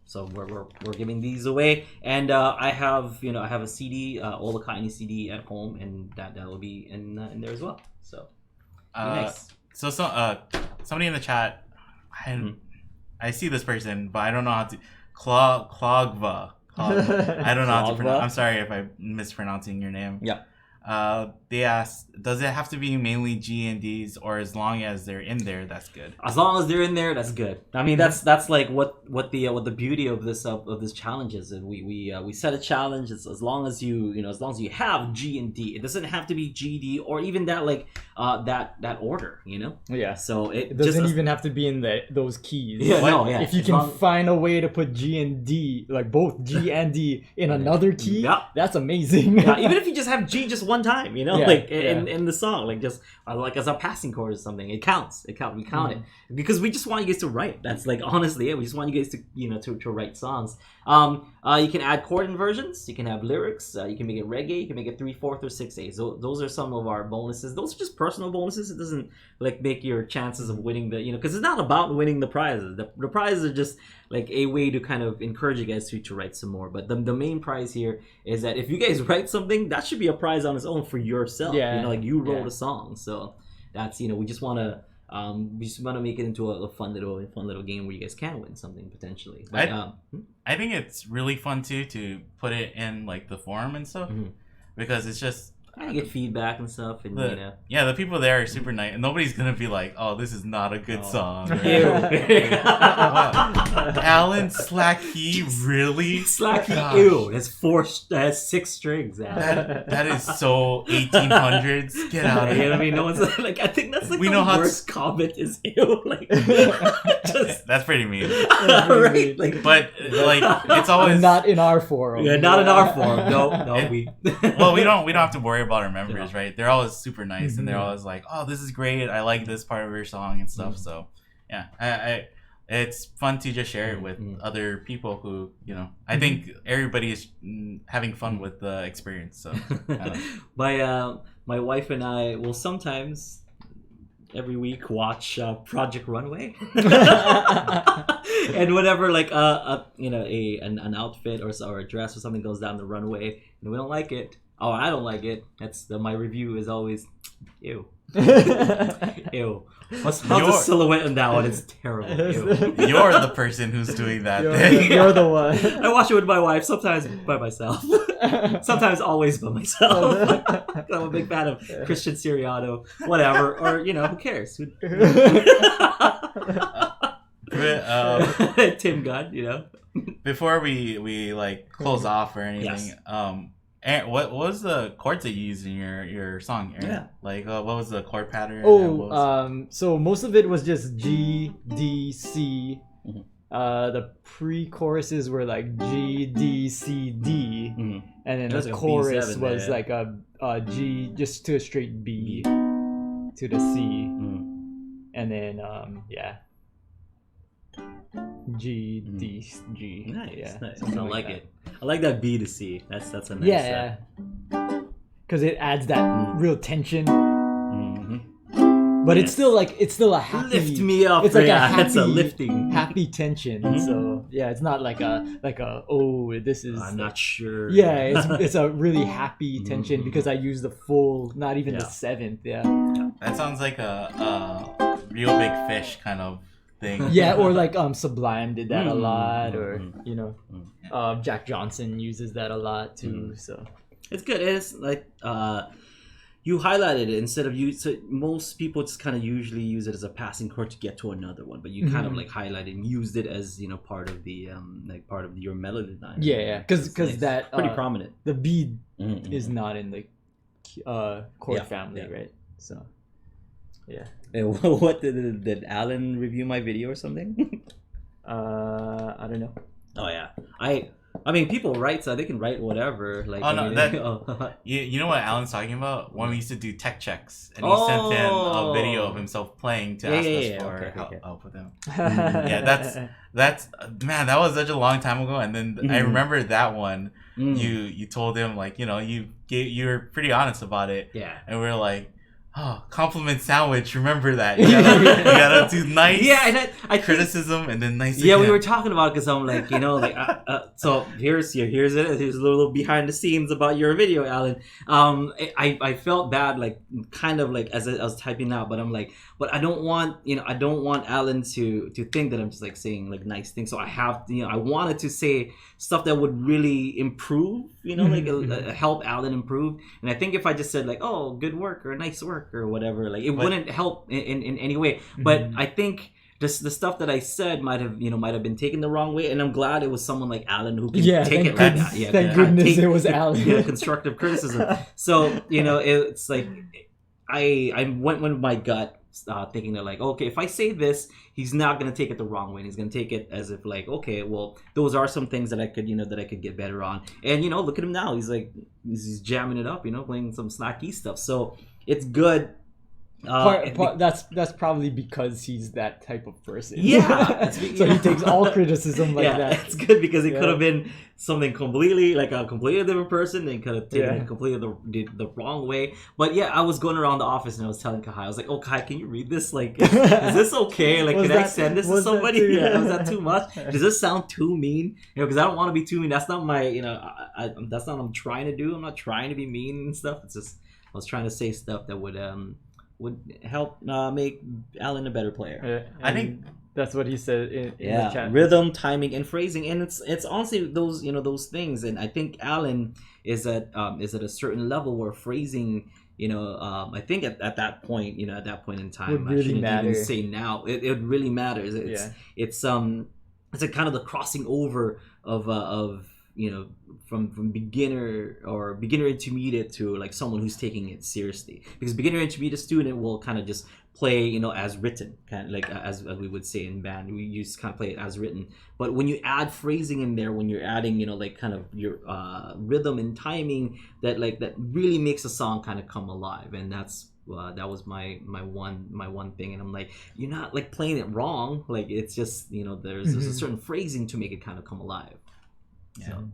So we're giving these away, and I have a CD, all the Kahai CD at home, and that will be in there as well. So nice. So somebody in the chat, I see this person, but I don't know how to Clawgva. I don't know how to pronounce. I'm sorry if I'm mispronouncing your name. Yeah. They asked, does it have to be mainly G and Ds, or as long as they're in there, that's good? As long as they're in there, that's good. I mean, that's like what the beauty of this challenge is. And we set a challenge. It's as long as you have G and D. It doesn't have to be G, D, or even that that order. Yeah. So it doesn't even have to be in those keys. Yeah. No. Yeah. If you can find a way to put G and D, like both G and D, in another key, that's amazing. Yeah, even if you just have G just one time, in the song, like just like as a passing chord or something, it counts. We count it because we just want you guys to write. That's like honestly it. We just want you guys to to write songs. You can add chord inversions. You can have lyrics. You can make it reggae. You can make it 3/4 or 6/8. So those are some of our bonuses. Those are just personal bonuses. It doesn't like make your chances of winning because it's not about winning the prizes. The prizes are just like a way to kind of encourage you guys to write some more. But the main prize here is that if you guys write something, that should be a prize on its own for yourself. Yeah. Like you wrote a song. So that's we just want to make it into a fun little game where you guys can win something potentially. But, I think it's really fun too to put it in like the forum and stuff because it's just I get feedback and stuff, and the people there are super nice, and nobody's gonna be like, "Oh, this is not a good song." Alan Slacky, really? Slacky, ew. Has 6 strings. That is so 1800s. Get out of here. I mean, no one's like. I think that's like the worst comment is ew. Like, that's pretty mean, right? Like, but like it's always not in our forum. Yeah, not in our forum. No, we. Well, we don't have to worry about our members, right? They're always super nice, and they're always like, "Oh, this is great. I like this part of your song and stuff." So, yeah, it's fun to just share it with other people who, I think everybody is having fun with the experience. So, my wife and I will sometimes every week watch Project Runway, and whenever like an outfit or a dress or something goes down the runway and we don't like it. Oh, I don't like it. That's my review is always, ew. Ew. How's the silhouette on that one? It's terrible. Ew. You're the person who's doing that. You're the one. I watch it with my wife, sometimes by myself. Sometimes always by myself. I'm a big fan of Christian Siriano, whatever. Or, who cares? Tim Gunn, you know. Before we like close off or anything, Yes. Aaron, what was the chords that you used in your song, Aaron? Yeah. Like, what was the chord pattern? So most of it was just G, D, C. Mm-hmm. The pre-choruses were like G, D, C, D, and then the like chorus B7 was there. like a G, just to a straight B to the C, and then G, D, G. Nice. I something like that. it. I like that B to C. That's a nice. Yeah, because it adds that real tension. But it's still a happy. Lift me up. It's like that's a happy, lifting. happy tension. So yeah, it's not like a oh, this is. I'm not sure. Yeah, it's a really happy tension because I use the full, not even the seventh. Yeah. That sounds like a real big fish kind of thing. Yeah, or like Sublime did that a lot, or Jack Johnson uses that a lot too. So it's good. It's like you highlighted it instead of so most people just kind of usually use it as a passing chord to get to another one, but you kind of like highlighted and used it as part of the part of your melody line. Yeah, because that pretty prominent. The B is not in the chord family, right? So yeah. What did Alan review my video or something? I don't know. Oh yeah, I mean, people write, so they can write whatever. Like, you know what Alan's talking about? When we used to do tech checks, and he sent in a video of himself playing to ask us for help with him. Yeah, that's man, that was such a long time ago. And then I remember that one. You told him like you were pretty honest about it. Yeah, and we were like, oh, compliment sandwich. Remember that. You gotta do nice. Yeah, and I criticism and then nice. Yeah, again. we were talking about it because I'm like, so here's a little behind the scenes about your video, Alan. I felt bad, like kind of like as I was typing out, but I'm like, but I don't want Alan to think that I'm just like saying like nice things. So I have I wanted to say stuff that would really improve, help Alan improve. And I think if I just said like, oh, good work or nice work or whatever, like it wouldn't help in any way. But I think just the stuff that I said might have been taken the wrong way, and I'm glad it was someone like Alan who can take it like that. Yeah, thank goodness it was Alan. Constructive criticism. So it's like I went with my gut, thinking that like, okay, if I say this, he's not gonna take it the wrong way, and he's gonna take it as if like, okay, well, those are some things that I could get better on. And look at him now, he's like he's jamming it up, playing some snacky stuff. So it's good. That's probably because he's that type of person. Yeah. So he takes all criticism like that. It's good because it could have been something completely like a completely different person. They could have taken it completely the wrong way. But yeah, I was going around the office and I was telling Kahai, I was like, "Oh, Kahai, can you read this? Like, is this okay? Like, can I send this to somebody? Was that too much? Does this sound too mean? Because I don't want to be too mean. That's not my that's not what I'm trying to do. I'm not trying to be mean and stuff. It's just I was trying to say stuff that would help make Alan a better player. I think that's what he said in the chat. Rhythm, timing, and phrasing, and it's honestly those those things. And I think Alan is at a certain level where phrasing, I think at that point, at that point in time, would really matter. Even say now, it really matters. It's a kind of the crossing over of from beginner intermediate to like someone who's taking it seriously, because beginner intermediate student will kind of just play as written, kind of like as we would say in band, we just kind of play it as written. But when you add phrasing in there, when you're adding like kind of your rhythm and timing, that really makes a song kind of come alive. And that's that was my one thing. And I'm like, you're not like playing it wrong, like it's just there's a certain phrasing to make it kind of come alive. Yeah. So.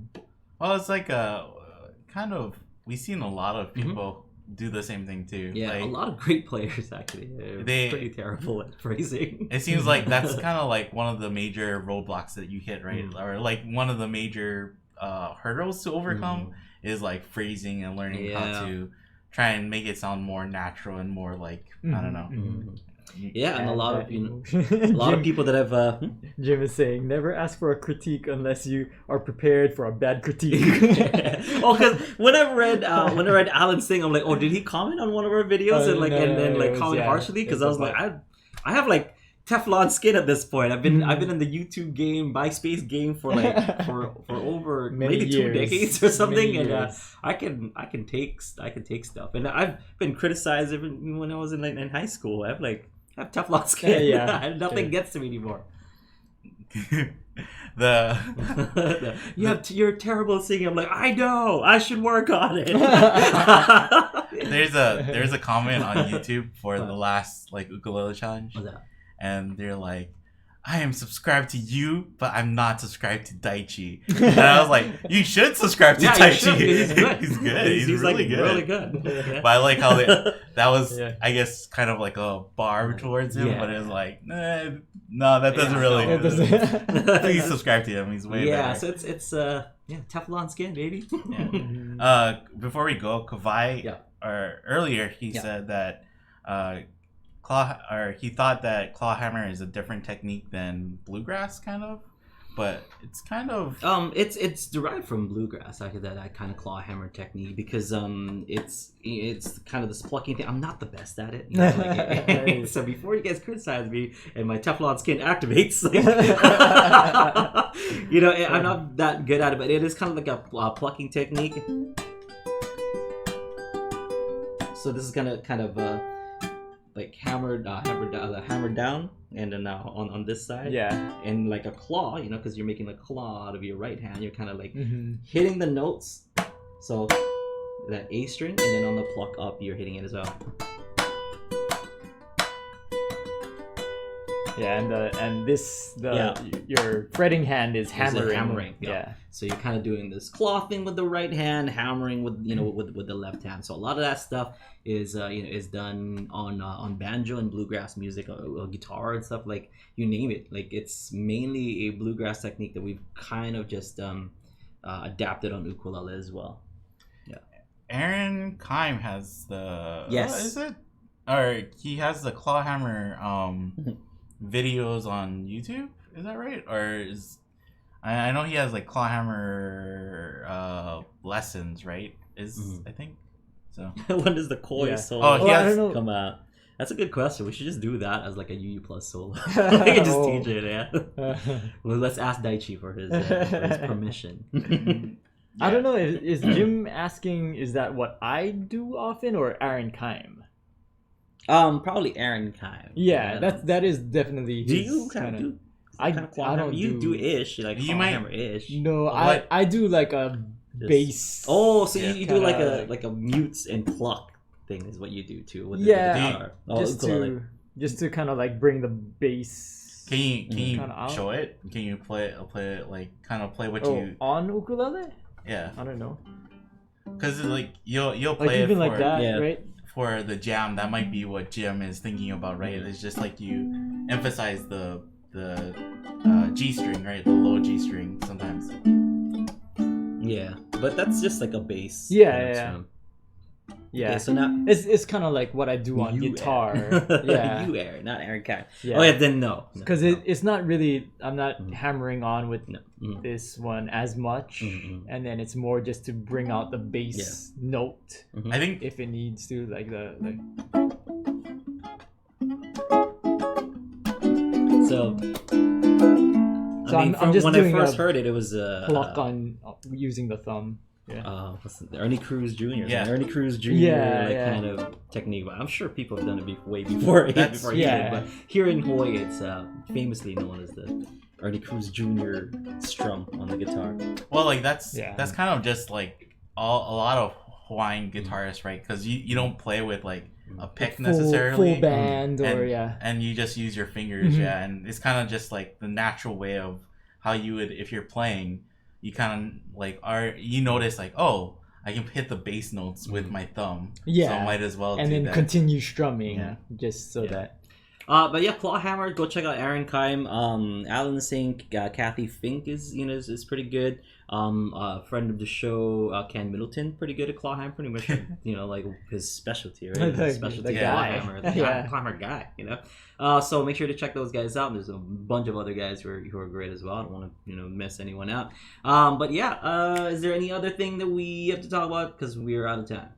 Well, it's like kind of we've seen a lot of people do the same thing too. Yeah, like, a lot of great players actually. They're pretty terrible at phrasing. It seems like that's kind of like one of the major roadblocks that you hit, right? Or like one of the major hurdles to overcome is like phrasing and learning how to try and make it sound more natural and more like I don't know. Yeah, and a lot of of people that have Jim is saying never ask for a critique unless you are prepared for a bad critique. Because when I read Alan's thing, I'm like, oh, did he comment on one of our videos and comment harshly? Because I was like, I have like Teflon skin at this point. I've been in the YouTube game, MySpace game for over maybe 2 decades or something, and I can take stuff. And I've been criticized even when I was in high school. I have Teflon skin. Nothing gets to me anymore. You're terrible at singing. I'm like, I know, I should work on it. There's a comment on YouTube for the last ukulele challenge. What's that? And they're like, I am subscribed to you, but I'm not subscribed to Daichi. And I was like, you should subscribe to Daichi. He's good. He's good. He's really good. Really good. Yeah. But I like how that was, I guess, kind of like a bar towards him. But it's like, no, that doesn't really. Please subscribe to him. He's way better. So it's Teflon skin, baby. Before we go, Kahai, earlier he said that he thought that clawhammer is a different technique than bluegrass, kind of, but it's kind of it's derived from bluegrass. I that kind of clawhammer technique because it's kind of this plucking thing. I'm not the best at it, so before you guys criticize me and my Teflon skin activates, I'm not that good at it, but it is kind of like a plucking technique. So this is kind of hammered down, and then now on this side, and like a claw, because you're making a claw out of your right hand. You're kind of hitting the notes, so that A string, and then on the pluck up, you're hitting it as well. Yeah, and your fretting hand is hammering. So you're kind of doing this claw thing with the right hand, hammering with with the left hand. So a lot of that stuff is done on banjo and bluegrass music, or guitar and stuff, like you name it. Like it's mainly a bluegrass technique that we've kind of just adapted on ukulele as well. Yeah. Aaron Keim has the is it? Or he has the clawhammer videos on YouTube, is that right? Or I know he has clawhammer lessons, right? I think so. When does the Koi solo come out? That's a good question. We should just do that as like a UU plus solo. We can just teach it, Well, let's ask Daichi for his permission. I don't know. Is Jim asking? Is that what I do often, or Aaron Keim? Probably Aaron Keim. Yeah, that is definitely. Do you kind of do? I don't. You do ish, like you might ish. No, I do like a bass. Oh, so you do like a mutes and pluck thing is what you do too with the guitar. Just to kind of like bring the bass. Can you show it? Can you play it kind of play what you on ukulele? Yeah, I don't know. Because you'll play even it for, like that, right? For the jam. That might be what Jim is thinking about, right? It's just like you emphasize the G string, right? The low G string sometimes. Yeah, but that's just like a bass. Yeah. Okay, so now it's kind of like what I do on guitar. Yeah, you air, not Aaron Keim. Yeah. Oh yeah, then no, because it's not really. I'm not hammering on with this one as much, and then it's more just to bring out the bass note. I think if it needs to, like the. So I'm just when doing I first heard it, it was pluck on using the thumb. Ernie Cruz Jr. Yeah, Ernie Cruz Jr. Kind of technique. But I'm sure people have done it way before. Before he did. But here in Hawaii, it's famously known as the Ernie Cruz Jr. strum on the guitar. Well, that's kind of just like a lot of Hawaiian guitarists, right? Because you don't play with like a pick necessarily, full band, and you just use your fingers, and it's kind of just like the natural way of how you would, if you're playing, you kind of like you notice like, oh, I can hit the bass notes with my thumb, so I might as well and do then that. Continue strumming, just so that. But yeah, clawhammer. Go check out Aaron Keim. Alan Sink, Kathy Fink is pretty good. A friend of the show, Ken Middleton, pretty good at clawhammer. Pretty much, like his specialty, right? His specialty, clawhammer, clawhammer guy. So make sure to check those guys out. There's a bunch of other guys who are great as well. I don't want to miss anyone out. But yeah, is there any other thing that we have to talk about because we're out of time?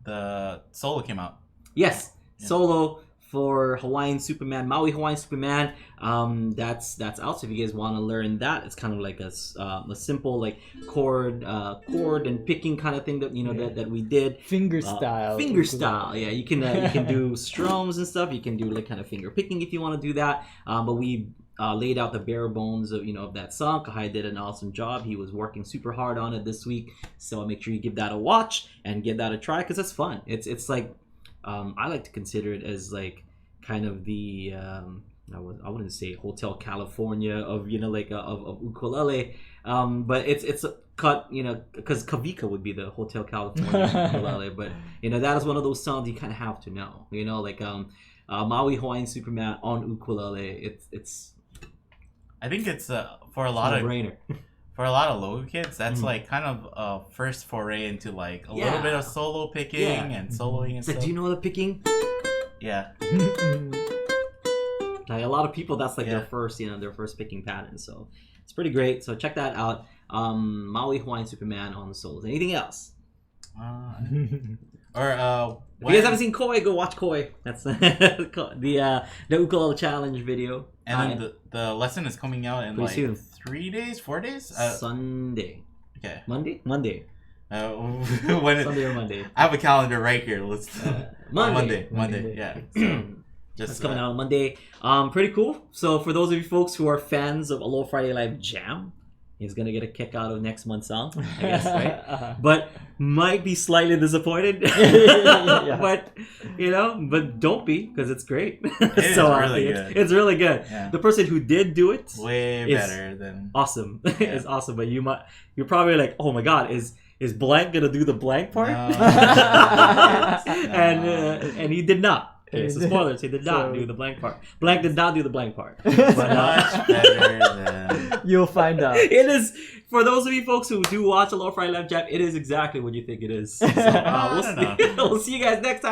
The solo came out. Yes, solo. for Hawaiian Superman, Maui Hawaiian Superman. That's out. So if you guys want to learn that, it's kind of like a simple like chord and picking kind of thing that that we did. Finger style. Yeah, you can do strums and stuff. You can do like kind of finger picking if you want to do that. But we laid out the bare bones of of that song. Kahai did an awesome job. He was working super hard on it this week. So make sure you give that a watch and give that a try because it's fun. It's like I like to consider it as like kind of the I wouldn't say Hotel California of of ukulele, but it's a cut because Kavika would be the Hotel California ukulele, but that is one of those songs you kind of have to know, like Maui Hawaiian Superman on ukulele. It's I think it's for a lot of brainer. For a lot of local kids, that's like kind of a first foray into like a little bit of solo picking and soloing and stuff. Do you know the picking? Yeah. Like a lot of people, that's like their first picking pattern. So it's pretty great. So check that out. Maui Hawaiian Superman on the solos. Anything else? If you guys haven't seen Koi, go watch Koi. That's the ukulele challenge video. And then the lesson is coming out in like soon. 3 days, 4 days? Sunday. Okay. Monday. Sunday or Monday. I have a calendar right here. Let's Monday. Yeah. So, it's coming out on Monday. Pretty cool. So for those of you folks who are fans of Aloha Friday Live Jam, he's gonna get a kick out of next month's song, I guess, right? But might be slightly disappointed. But but don't be, because it's great. It's really good. It's really good. Yeah. The person who did do it way better than awesome. It's awesome. But you're probably like, oh my god, is blank gonna do the blank part? No. And he did not. Okay, so spoilers, he did not do the blank part. Blank did not do the blank part. But much better than... You'll find out. It is, for those of you folks who do watch Aloha Friday Live Jam, it is exactly what you think it is. So, we'll see you guys next time.